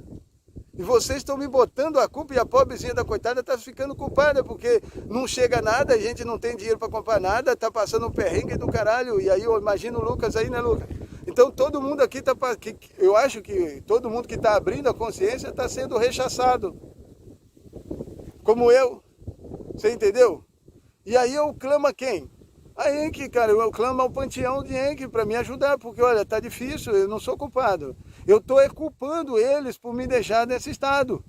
E vocês estão me botando a culpa e a pobrezinha da coitada está ficando culpada, porque não chega nada, a gente não tem dinheiro para comprar nada, está passando um perrengue do caralho. E aí eu imagino o Lucas aí, né, Lucas? Então todo mundo aqui está... Eu acho que todo mundo que está abrindo a consciência está sendo rechaçado. Como eu. Você entendeu? E aí eu clamo a quem? A Enki, cara. Eu clamo ao panteão de Enki para me ajudar, porque olha, tá difícil, eu não sou culpado. Eu estou culpando eles por me deixar nesse estado.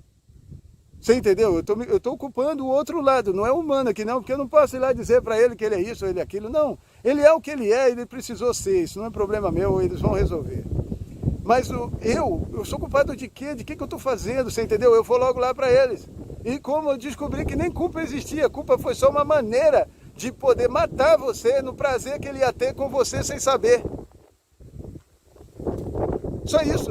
Você entendeu? Eu estou culpando o outro lado, não é o humano aqui não, porque eu não posso ir lá dizer para ele que ele é isso, ele é aquilo, não. Ele é o que ele é, ele precisou ser, isso não é problema meu, eles vão resolver. Mas eu sou culpado de quê? De que eu estou fazendo, você entendeu? Eu vou logo lá para eles. E como eu descobri que nem culpa existia, a culpa foi só uma maneira de poder matar você no prazer que ele ia ter com você sem saber. Só isso.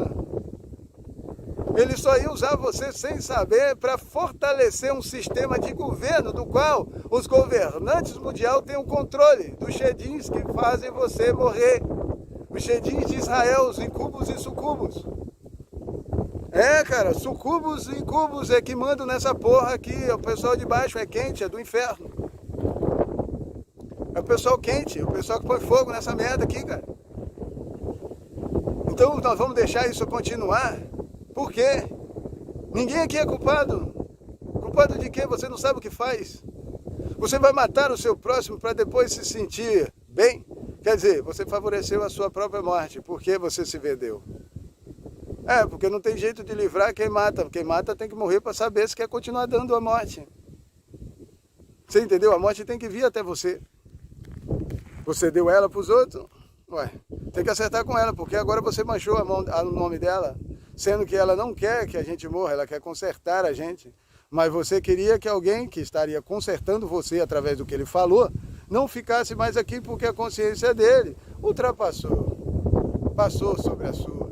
Ele só ia usar você sem saber para fortalecer um sistema de governo do qual os governantes mundiais têm o controle dos shedins que fazem você morrer. Os shedins de Israel, os incubos e sucubos. É, cara, sucubos e incubos é que mandam nessa porra aqui. O pessoal de baixo é quente, é do inferno. É o pessoal quente, é o pessoal que põe fogo nessa merda aqui, cara. Então nós vamos deixar isso continuar? Por quê? Ninguém aqui é culpado. Culpado de quê? Você não sabe o que faz. Você vai matar o seu próximo para depois se sentir bem? Quer dizer, você favoreceu a sua própria morte. Por que você se vendeu? É, porque não tem jeito de livrar quem mata. Quem mata tem que morrer para saber se quer continuar dando a morte. Você entendeu? A morte tem que vir até você. Você deu ela para os outros? Ué, tem que acertar com ela, porque agora você manchou o nome dela, sendo que ela não quer que a gente morra, ela quer consertar a gente. Mas você queria que alguém que estaria consertando você através do que ele falou, não ficasse mais aqui porque a consciência dele ultrapassou, passou sobre a sua.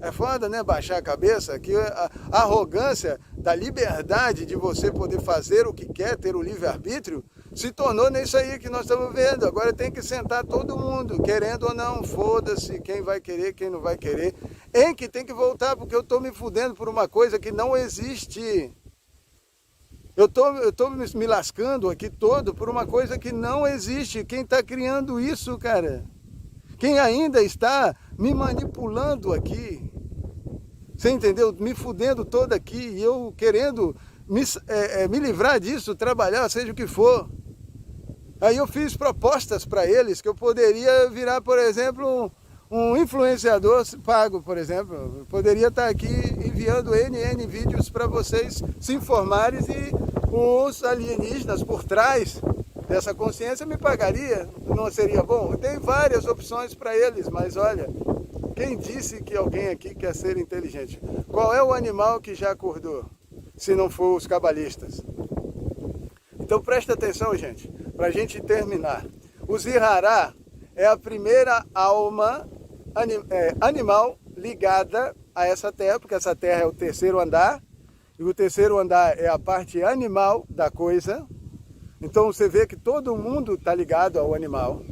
É foda, né? Baixar a cabeça, que a arrogância da liberdade de você poder fazer o que quer, ter o livre-arbítrio, se tornou nisso aí que nós estamos vendo. Agora tem que sentar todo mundo, querendo ou não, foda-se quem vai querer, quem não vai querer. Que tem que voltar, porque eu estou me fudendo por uma coisa que não existe. Eu tô me lascando aqui todo por uma coisa que não existe. Quem está criando isso, cara? Quem ainda está me manipulando aqui? Você entendeu? Me fudendo todo aqui e eu querendo me livrar disso, trabalhar, seja o que for. Aí eu fiz propostas para eles que eu poderia virar, por exemplo, um influenciador pago, por exemplo. Eu poderia estar aqui enviando N vídeos para vocês se informarem e os alienígenas por trás dessa consciência me pagaria. Não seria bom? Tem várias opções para eles, mas olha, quem disse que alguém aqui quer ser inteligente? Qual é o animal que já acordou, se não for os cabalistas? Então presta atenção, gente, para a gente terminar. O Zirará é a primeira alma animal ligada a essa terra, porque essa terra é o terceiro andar, e o terceiro andar é a parte animal da coisa. Então você vê que todo mundo está ligado ao animal.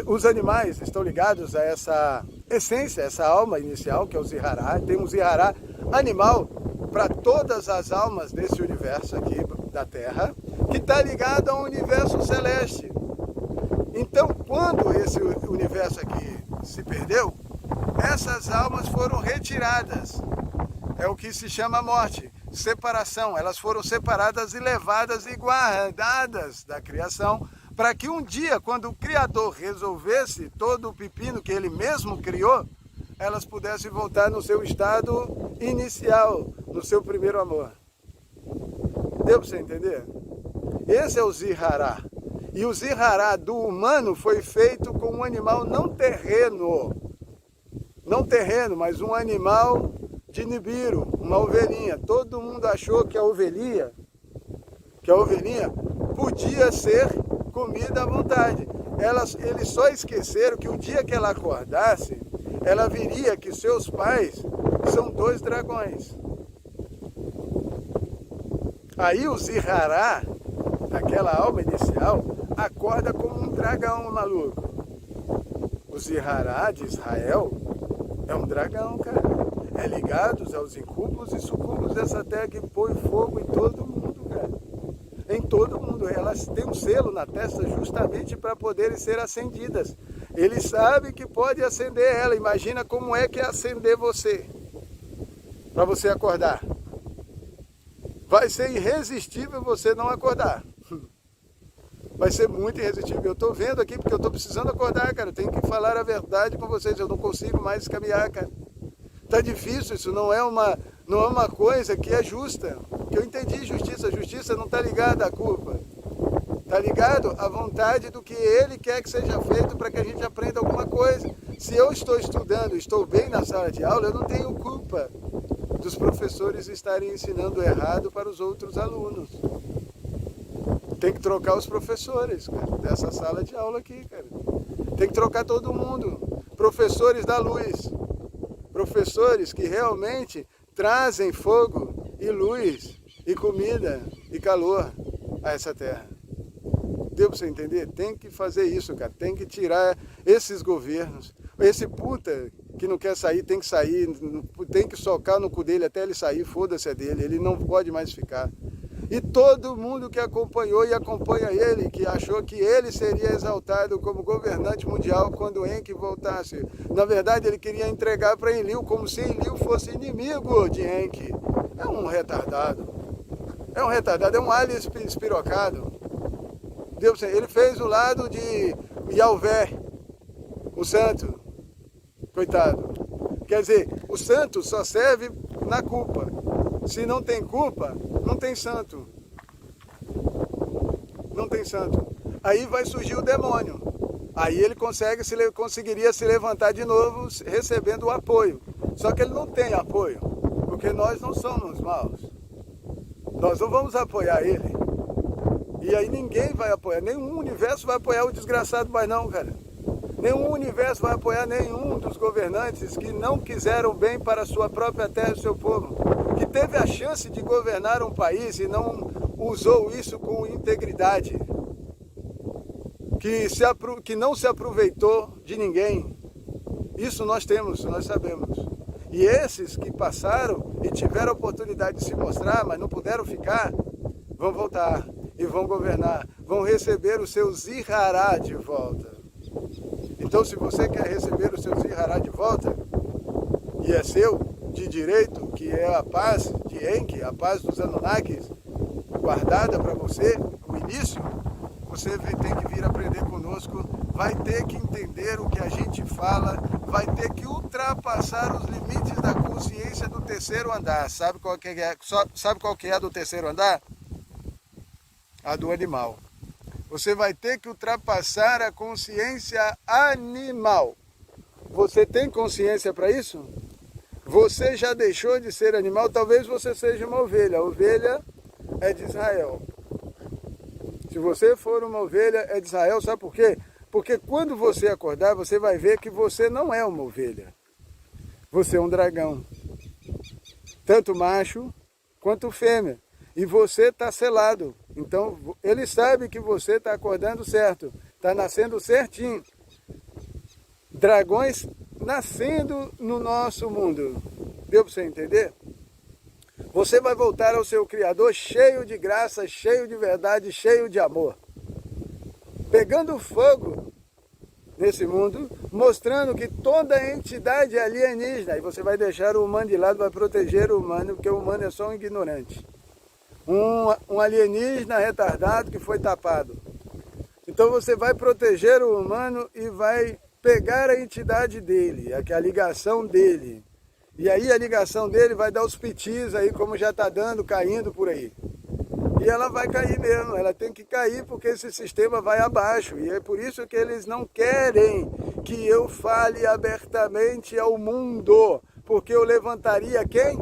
Os animais estão ligados a essa essência, essa alma inicial, que é o Zirará. Tem um Zirará animal para todas as almas desse universo aqui da Terra, que está ligado ao universo celeste. Então, quando esse universo aqui se perdeu, essas almas foram retiradas. É o que se chama morte, separação. Elas foram separadas e levadas e guardadas da criação, para que um dia, quando o Criador resolvesse todo o pepino que ele mesmo criou, elas pudessem voltar no seu estado inicial, no seu primeiro amor. Deu para você entender? Esse é o Zirará. E o Zirará do humano foi feito com um animal não terreno. Não terreno, mas um animal de Nibiru, uma ovelhinha. Todo mundo achou que a ovelhinha podia ser comida à vontade. Eles só esqueceram que o dia que ela acordasse, ela viria que seus pais são 2 dragões. Aí o Zirará, aquela alma inicial, acorda como um dragão maluco. O Zirará de Israel é um dragão, cara. É ligado aos incubos e sucubos dessa terra que põe fogo em todo mundo, cara. Em todo mundo. Elas têm um selo na testa justamente para poderem ser acendidas. Ele sabe que pode acender ela. Imagina como é que é acender você. Para você acordar. Vai ser irresistível você não acordar. Vai ser muito irresistível. Eu estou vendo aqui porque eu estou precisando acordar, cara. Eu tenho que falar a verdade com vocês. Eu não consigo mais caminhar, cara. Tá difícil, isso não é uma coisa que é justa. Que eu entendi justiça. Justiça não está ligada à culpa. Está ligado à vontade do que ele quer que seja feito para que a gente aprenda alguma coisa. Se eu estou estudando, estou bem na sala de aula, eu não tenho culpa dos professores estarem ensinando errado para os outros alunos. Tem que trocar os professores, cara, dessa sala de aula aqui, cara. Tem que trocar todo mundo. Professores da luz. Professores que realmente trazem fogo e luz e comida e calor a essa terra. Deu para você entender? Tem que fazer isso, cara. Tem que tirar esses governos. Esse puta que não quer sair, tem que sair. Tem que socar no cu dele até ele sair. Foda-se é dele. Ele não pode mais ficar. E todo mundo que acompanhou e acompanha ele, que achou que ele seria exaltado como governante mundial quando Enki voltasse. Na verdade, ele queria entregar para Enlil como se Enlil fosse inimigo de Enki. É um retardado. É um retardado, é um alien espirocado. Deus, ele fez o lado de Yahvé, o santo. Coitado. Quer dizer, o santo só serve na culpa. Se não tem culpa, não tem santo. Não tem santo. Aí vai surgir o demônio. Aí ele conseguiria se levantar de novo recebendo o apoio. Só que ele não tem apoio, porque nós não somos maus. Nós não vamos apoiar ele. E aí ninguém vai apoiar, nenhum universo vai apoiar o desgraçado mais não, cara. Nenhum universo vai apoiar nenhum dos governantes que não quiseram bem para a sua própria terra e o seu povo. Que teve a chance de governar um país e não usou isso com integridade. Que não se aproveitou de ninguém. Isso nós temos, nós sabemos. E esses que passaram e tiveram a oportunidade de se mostrar, mas não puderam ficar, vão voltar e vão governar. Vão receber o seu Zirará de volta. Então, se você quer receber o seu Zirará de volta, e é seu, de direito, que é a paz de Enki, a paz dos Anunnakis, guardada para você, o início, você tem que vir aprender conosco, vai ter que entender o que a gente fala, vai ter que ultrapassar os limites da consciência do terceiro andar. Sabe qual que é a do terceiro andar? A do animal. Você vai ter que ultrapassar a consciência animal. Você tem consciência para isso? Você já deixou de ser animal? Talvez você seja uma ovelha. A ovelha é de Israel. Se você for uma ovelha, é de Israel. Sabe por quê? Porque quando você acordar, você vai ver que você não é uma ovelha. Você é um dragão. Tanto macho quanto fêmea. E você está selado. Então, ele sabe que você está acordando certo. Está nascendo certinho. Dragões nascendo no nosso mundo. Deu para você entender? Você vai voltar ao seu Criador cheio de graça, cheio de verdade, cheio de amor. Pegando fogo nesse mundo, mostrando que toda entidade é alienígena. E você vai deixar o humano de lado, vai proteger o humano, porque o humano é só um ignorante. Um alienígena retardado que foi tapado. Então você vai proteger o humano e vai pegar a entidade dele, a ligação dele. E aí a ligação dele vai dar os pitis aí, como já está dando, caindo por aí. E ela vai cair mesmo, ela tem que cair porque esse sistema vai abaixo. E é por isso que eles não querem que eu fale abertamente ao mundo. Porque eu levantaria quem?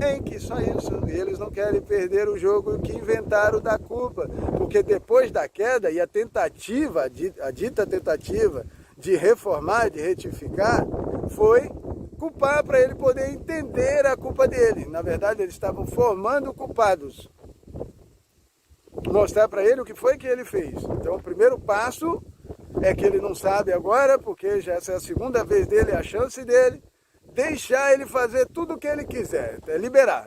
Enki, só isso. E eles não querem perder o jogo que inventaram da culpa. Porque depois da queda e a tentativa, a dita tentativa de reformar, de retificar, foi culpar para ele poder entender a culpa dele. Na verdade, eles estavam formando culpados. mostrar para ele o que foi que ele fez. Então o primeiro passo é que ele não sabe agora, porque já essa é a segunda vez dele, é a chance dele, deixar ele fazer tudo o que ele quiser,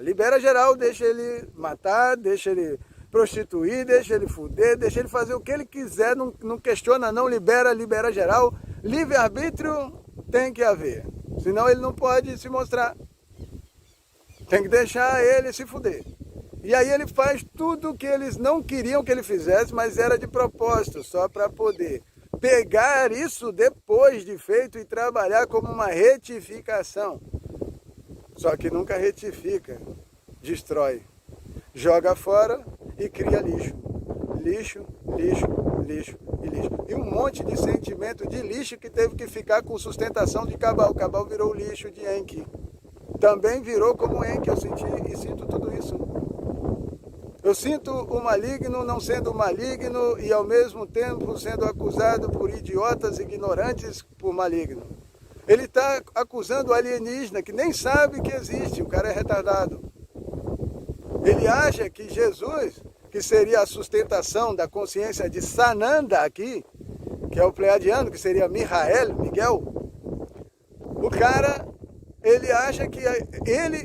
libera geral, deixa ele matar, deixa ele prostituir, deixa ele fuder, deixa ele fazer o que ele quiser, não questiona não, libera geral, livre-arbítrio tem que haver, senão ele não pode se mostrar, tem que deixar ele se fuder. E aí ele faz tudo o que eles não queriam que ele fizesse, mas era de propósito, só para poder pegar isso depois de feito e trabalhar como uma retificação. Só que nunca retifica, destrói, joga fora e cria lixo. Lixo, lixo, lixo e lixo. E um monte de sentimento de lixo que teve que ficar com sustentação de Cabal. Cabal virou lixo de Enki. Também virou como Enki, eu senti e sinto tudo isso. Eu sinto o maligno não sendo maligno e ao mesmo tempo sendo acusado por idiotas ignorantes por maligno. Ele está acusando o alienígena que nem sabe que existe, o cara é retardado. Ele acha que Jesus, que seria a sustentação da consciência de Sananda aqui, que é o pleiadiano, que seria Miguel, o cara... Ele acha que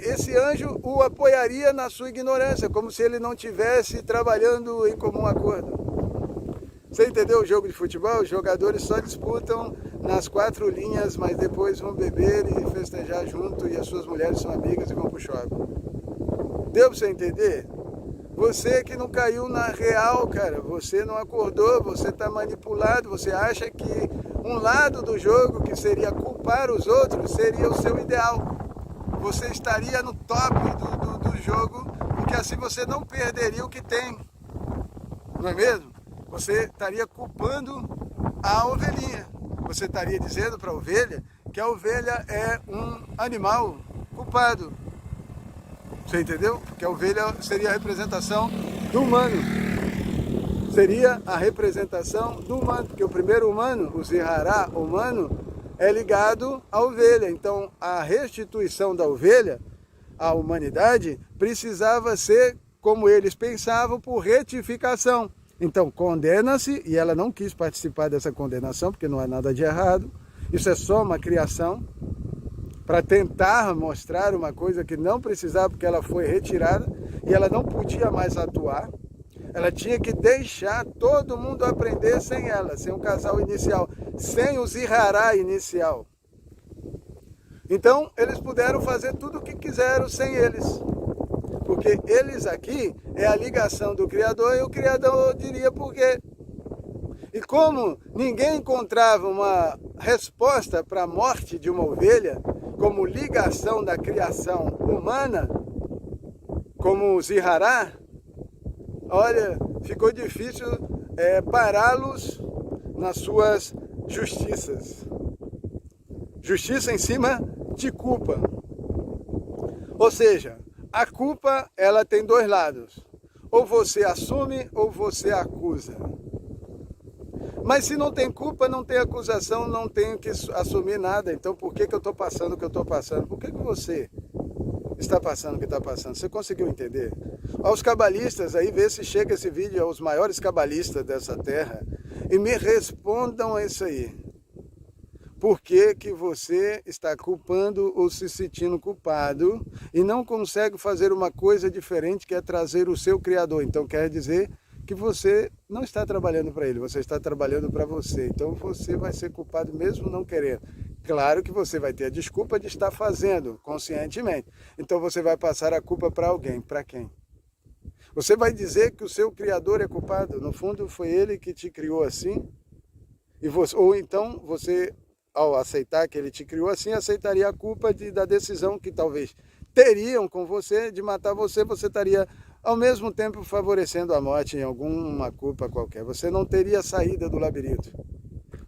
esse anjo o apoiaria na sua ignorância, como se ele não estivesse trabalhando em comum acordo. Você entendeu o jogo de futebol? Os jogadores só disputam nas 4 linhas, mas depois vão beber e festejar junto, e as suas mulheres são amigas e vão pro shopping. Deu para você entender? Você que não caiu na real, cara, você não acordou, você está manipulado, você acha que um lado do jogo, que seria culpar os outros, seria o seu ideal. Você estaria no top do jogo, porque assim você não perderia o que tem. Não é mesmo? Você estaria culpando a ovelhinha. Você estaria dizendo para a ovelha que a ovelha é um animal culpado. Você entendeu? Porque a ovelha seria a representação do humano. Seria a representação do humano, porque o primeiro humano, o Zihara humano, é ligado à ovelha. Então, a restituição da ovelha à humanidade precisava ser, como eles pensavam, por retificação. Então, condena-se, e ela não quis participar dessa condenação, porque não há nada de errado. Isso é só uma criação, para tentar mostrar uma coisa que não precisava, porque ela foi retirada, e ela não podia mais atuar. Ela tinha que deixar todo mundo aprender sem ela, sem o casal inicial, sem o Zihara inicial. Então, eles puderam fazer tudo o que quiseram sem eles. Porque eles aqui é a ligação do Criador, e o Criador diria por quê. E como ninguém encontrava uma resposta para a morte de uma ovelha, como ligação da criação humana, como o Zihara, olha, ficou difícil pará-los nas suas justiças. Justiça em cima de culpa. Ou seja, a culpa ela tem 2 lados. Ou você assume ou você acusa. Mas se não tem culpa, não tem acusação, não tenho que assumir nada. Então por que eu estou passando o que eu estou passando? Por que você está passando o que está passando? Você conseguiu entender? Aos cabalistas aí, vê se chega esse vídeo aos maiores cabalistas dessa terra e me respondam isso aí. Por que você está culpando ou se sentindo culpado e não consegue fazer uma coisa diferente, que é trazer o seu Criador? Então quer dizer que você não está trabalhando para ele, você está trabalhando para você. Então você vai ser culpado mesmo não querendo. Claro que você vai ter a desculpa de estar fazendo conscientemente. Então você vai passar a culpa para alguém. Para quem? Você vai dizer que o seu Criador é culpado? No fundo foi ele que te criou assim? Ou então você, ao aceitar que ele te criou assim, aceitaria a culpa da decisão que talvez teriam com você de matar você, você estaria ao mesmo tempo favorecendo a morte em alguma culpa qualquer. Você não teria saída do labirinto.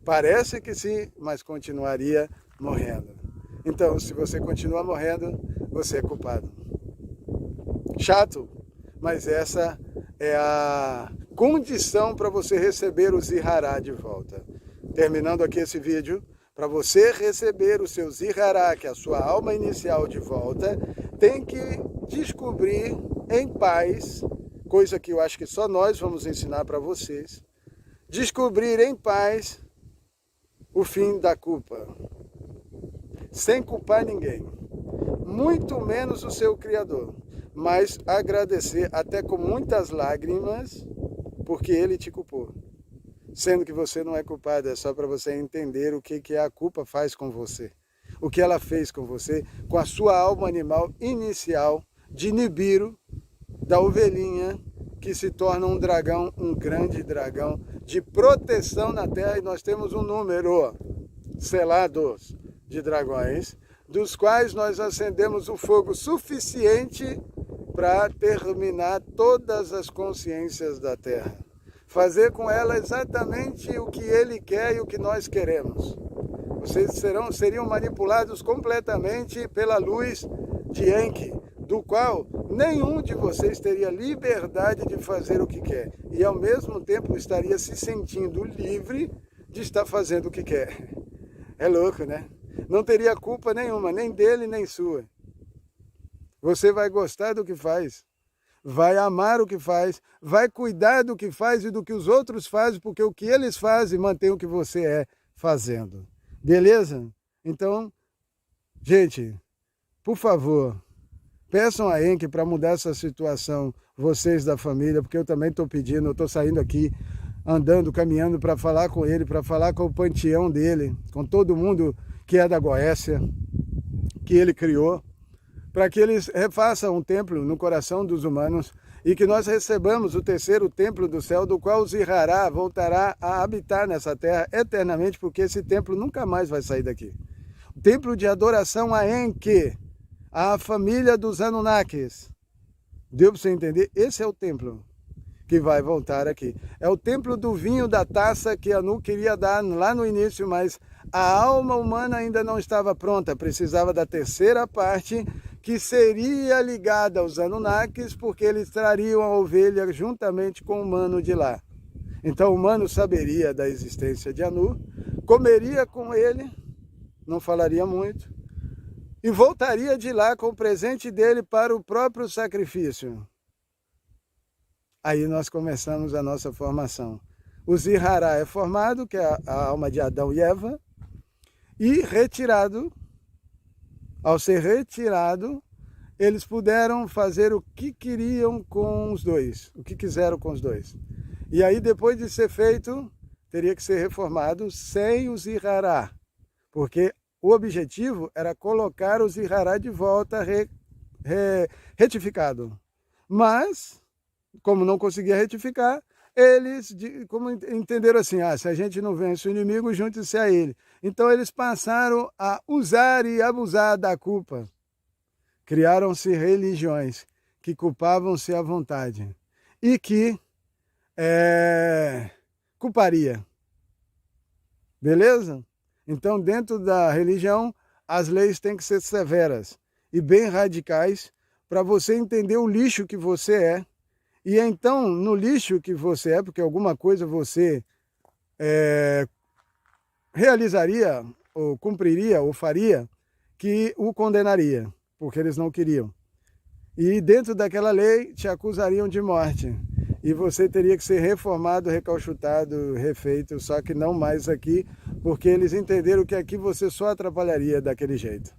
Parece que sim, mas continuaria morrendo. Então, se você continua morrendo, você é culpado. Chato, mas essa é a condição para você receber o Zihara de volta. Terminando aqui esse vídeo, para você receber o seu Zihara, que é a sua alma inicial de volta, tem que descobrir em paz coisa que eu acho que só nós vamos ensinar para vocês, descobrir em paz o fim da culpa, sem culpar ninguém, muito menos o seu Criador, mas agradecer até com muitas lágrimas, porque Ele te culpou. Sendo que você não é culpado, é só para você entender o que a culpa faz com você. O que ela fez com você, com a sua alma animal inicial, de Nibiru, da ovelhinha, que se torna um dragão, um grande dragão, de proteção na Terra, e nós temos um número selados de dragões, dos quais nós acendemos o fogo suficiente para terminar todas as consciências da Terra. Fazer com ela exatamente o que Ele quer e o que nós queremos. Vocês seriam manipulados completamente pela luz de Enki, do qual nenhum de vocês teria liberdade de fazer o que quer. E ao mesmo tempo estaria se sentindo livre de estar fazendo o que quer. É louco, né? Não teria culpa nenhuma, nem dele, nem sua. Você vai gostar do que faz. Vai amar o que faz, vai cuidar do que faz e do que os outros fazem, porque o que eles fazem mantém o que você é fazendo. Beleza? Então, gente, por favor, peçam a Enki para mudar essa situação, vocês da família, porque eu também estou pedindo, eu estou saindo aqui, andando, caminhando para falar com ele, para falar com o panteão dele, com todo mundo que é da Goécia, que ele criou, para que eles refaçam um templo no coração dos humanos e que nós recebamos o terceiro templo do céu, do qual o Zirará voltará a habitar nessa terra eternamente, porque esse templo nunca mais vai sair daqui. O templo de adoração a Enki, a família dos Anunnakis. Deu para você entender? Esse é o templo que vai voltar aqui. É o templo do vinho da taça que Anu queria dar lá no início, mas a alma humana ainda não estava pronta, precisava da terceira parte, que seria ligada aos Anunnakis, porque eles trariam a ovelha juntamente com o humano de lá. Então o humano saberia da existência de Anu, comeria com ele, não falaria muito, e voltaria de lá com o presente dele para o próprio sacrifício. Aí nós começamos a nossa formação. O Zirará é formado, que é a alma de Adão e Eva, e retirado. Ao ser retirado, eles puderam fazer o que queriam com os dois, o que quiseram com os dois. E aí, depois de ser feito, teria que ser reformado sem o Zirará, porque o objetivo era colocar o Zirará de volta retificado. Mas, como não conseguia retificar, eles como entenderam assim, se a gente não vence o inimigo, junte-se a ele. Então eles passaram a usar e abusar da culpa. Criaram-se religiões que culpavam-se à vontade e que culparia. Beleza? Então, dentro da religião, as leis têm que ser severas e bem radicais para você entender o lixo que você é. E então, no lixo que você é, porque alguma coisa você realizaria, ou cumpriria, ou faria, que o condenaria, porque eles não queriam. E dentro daquela lei, te acusariam de morte. E você teria que ser reformado, recauchutado, refeito, só que não mais aqui, porque eles entenderam que aqui você só atrapalharia daquele jeito.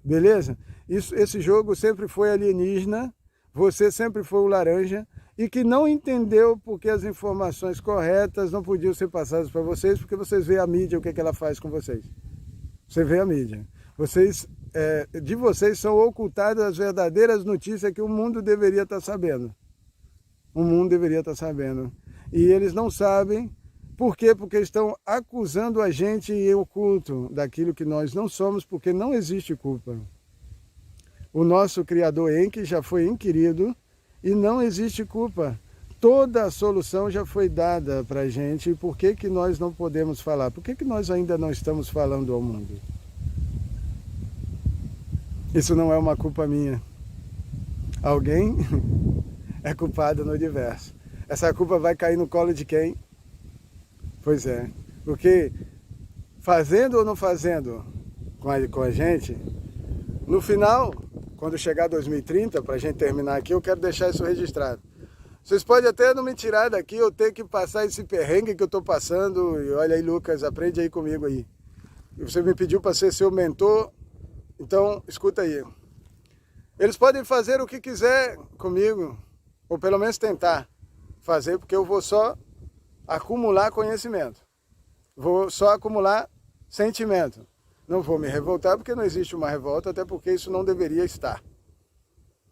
Beleza? Esse jogo sempre foi alienígena, você sempre foi o laranja, e que não entendeu porque as informações corretas não podiam ser passadas para vocês, porque vocês veem a mídia, o que ela faz com vocês. Você vê a mídia. De vocês são ocultadas as verdadeiras notícias que o mundo deveria estar sabendo. O mundo deveria estar sabendo. E eles não sabem. Por quê? Porque estão acusando a gente em oculto daquilo que nós não somos, porque não existe culpa. O nosso Criador Enki já foi inquirido e não existe culpa. Toda a solução já foi dada para a gente. E por que que nós não podemos falar? Por que que nós ainda não estamos falando ao mundo? Isso não é uma culpa minha. Alguém é culpado no universo. Essa culpa vai cair no colo de quem? Pois é. Porque fazendo ou não fazendo com a gente, no final, quando chegar 2030, para a gente terminar aqui, eu quero deixar isso registrado. Vocês podem até não me tirar daqui, eu ter que passar esse perrengue que eu estou passando. E olha aí, Lucas, aprende aí comigo aí. Você me pediu para ser seu mentor, então escuta aí. Eles podem fazer o que quiser comigo, ou pelo menos tentar fazer, porque eu vou só acumular conhecimento. Vou só acumular sentimento. Não vou me revoltar, porque não existe uma revolta, até porque isso não deveria estar.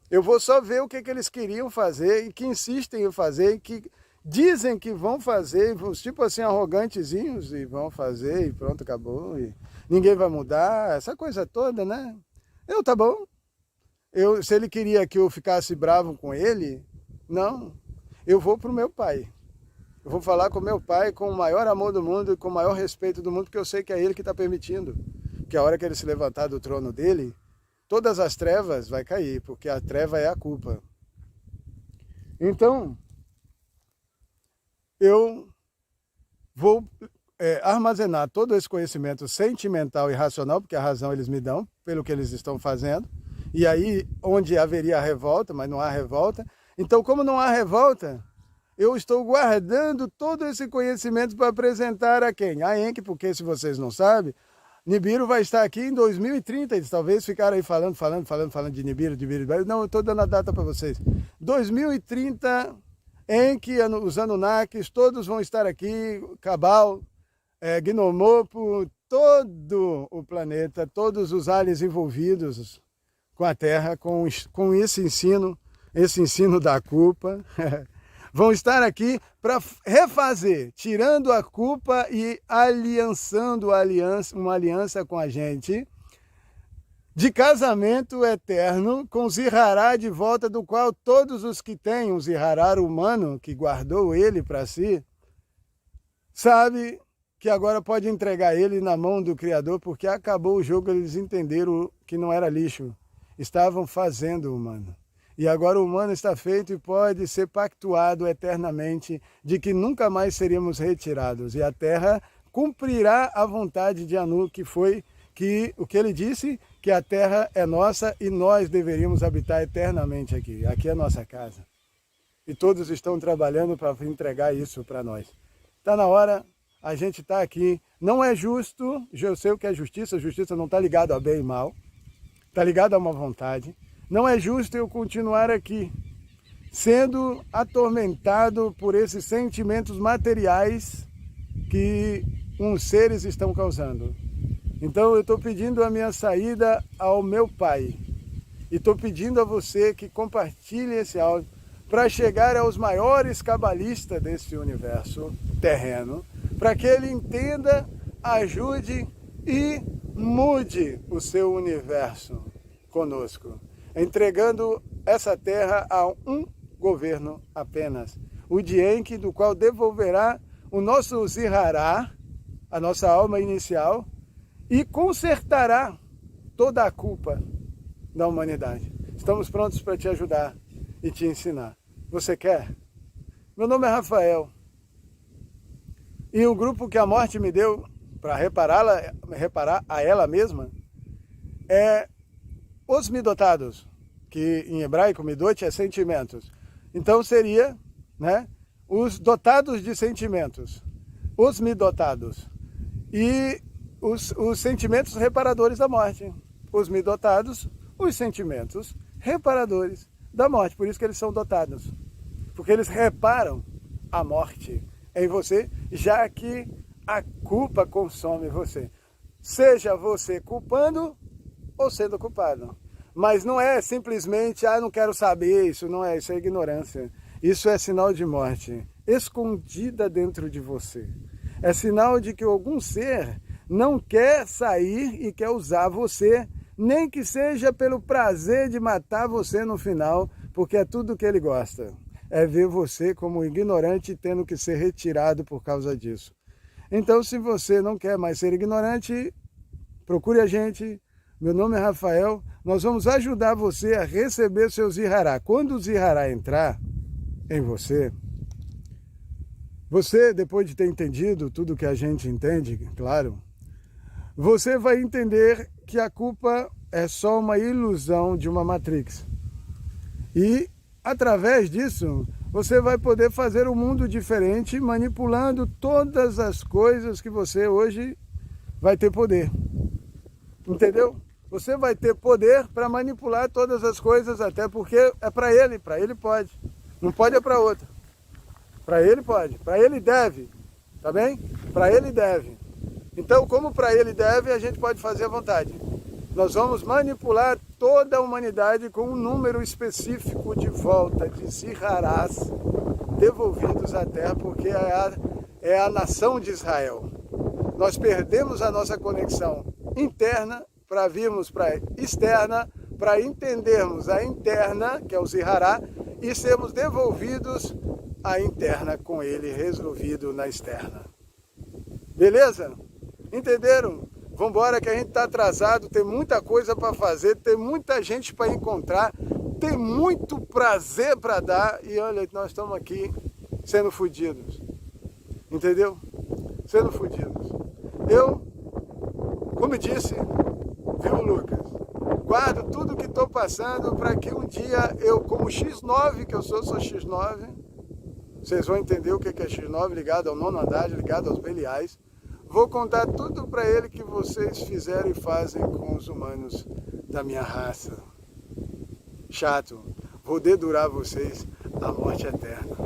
Eu vou só ver o que eles queriam fazer e que insistem em fazer e que dizem que vão fazer, tipo assim, arrogantezinhos, e vão fazer e pronto, acabou. E ninguém vai mudar, essa coisa toda, né? Tá bom. Se ele queria que eu ficasse bravo com ele, não. Eu vou para o meu pai. Eu vou falar com o meu pai com o maior amor do mundo e com o maior respeito do mundo, porque eu sei que é ele que está permitindo. Que a hora que ele se levantar do trono dele, todas as trevas vai cair, porque a treva é a culpa. Então, eu vou armazenar todo esse conhecimento sentimental e racional, porque a razão eles me dão, pelo que eles estão fazendo, e aí onde haveria revolta, mas não há revolta. Então, como não há revolta, eu estou guardando todo esse conhecimento para apresentar a quem? A Enki, porque se vocês não sabem, Nibiru vai estar aqui em 2030, eles talvez ficaram aí falando de Nibiru. Não, eu estou dando a data para vocês. 2030, Enki, os Anunnakis, todos vão estar aqui, Cabal, Gnomopo, todo o planeta, todos os aliens envolvidos com a Terra, com esse ensino da culpa, vão estar aqui para refazer, tirando a culpa e aliançando uma aliança com a gente, de casamento eterno com Zirará de volta, do qual todos os que têm um Zirará humano, que guardou ele para si, sabe que agora pode entregar ele na mão do Criador, porque acabou o jogo, eles entenderam que não era lixo, estavam fazendo o humano. E agora o humano está feito e pode ser pactuado eternamente de que nunca mais seríamos retirados. E a Terra cumprirá a vontade de Anu, que foi o que ele disse, que a Terra é nossa e nós deveríamos habitar eternamente aqui. Aqui é a nossa casa. E todos estão trabalhando para entregar isso para nós. Está na hora, a gente está aqui. Não é justo, eu sei o que é justiça não está ligado a bem e mal, está ligado a uma vontade. Não é justo eu continuar aqui, sendo atormentado por esses sentimentos materiais que uns seres estão causando. Então eu estou pedindo a minha saída ao meu Pai. E estou pedindo a você que compartilhe esse áudio para chegar aos maiores cabalistas desse universo terreno, para que ele entenda, ajude e mude o seu universo conosco, entregando essa terra a um governo apenas, o de Enki, do qual devolverá o nosso Zirará, a nossa alma inicial, e consertará toda a culpa da humanidade. Estamos prontos para te ajudar e te ensinar. Você quer? Meu nome é Rafael. E o grupo que a morte me deu para reparar a ela mesma é os midotados, que em hebraico midot é sentimentos. Então seria, né, os dotados de sentimentos, os midotados. E os sentimentos reparadores da morte. Os midotados, os sentimentos reparadores da morte. Por isso que eles são dotados. Porque eles reparam a morte em você, já que a culpa consome você. Seja você culpando ou sendo culpado. Mas não é simplesmente, não quero saber, isso é ignorância. Isso é sinal de morte, escondida dentro de você. É sinal de que algum ser não quer sair e quer usar você, nem que seja pelo prazer de matar você no final, porque é tudo que ele gosta. É ver você como ignorante tendo que ser retirado por causa disso. Então, se você não quer mais ser ignorante, procure a gente. Meu nome é Rafael. Nós vamos ajudar você a receber seu Zirará. Quando o Zirará entrar em você, depois de ter entendido tudo que a gente entende, claro, você vai entender que a culpa é só uma ilusão de uma Matrix. E, através disso, você vai poder fazer um mundo diferente, manipulando todas as coisas que você hoje vai ter poder. Entendeu? Você vai ter poder para manipular todas as coisas, até porque é para ele pode. Não pode é para outro. Para ele pode, para ele deve, tá bem? Para ele deve. Então, como para ele deve, a gente pode fazer à vontade. Nós vamos manipular toda a humanidade com um número específico de volta de Ziharás devolvidos à terra, porque é a nação de Israel. Nós perdemos a nossa conexão interna para virmos para a externa, para entendermos a interna, que é o Zihará, e sermos devolvidos à interna com ele resolvido na externa. Beleza? Entenderam? Vamos embora que a gente está atrasado, tem muita coisa para fazer, tem muita gente para encontrar, tem muito prazer para dar e olha, nós estamos aqui sendo fodidos. Entendeu? Sendo fodidos. Eu, como disse, viu, Lucas? Guardo tudo que estou passando para que um dia eu, como X9, que eu sou X9, vocês vão entender o que é X9, ligado ao nono andar, ligado aos Beliais. Vou contar tudo para ele que vocês fizeram e fazem com os humanos da minha raça. Chato, vou dedurar vocês à morte eterna.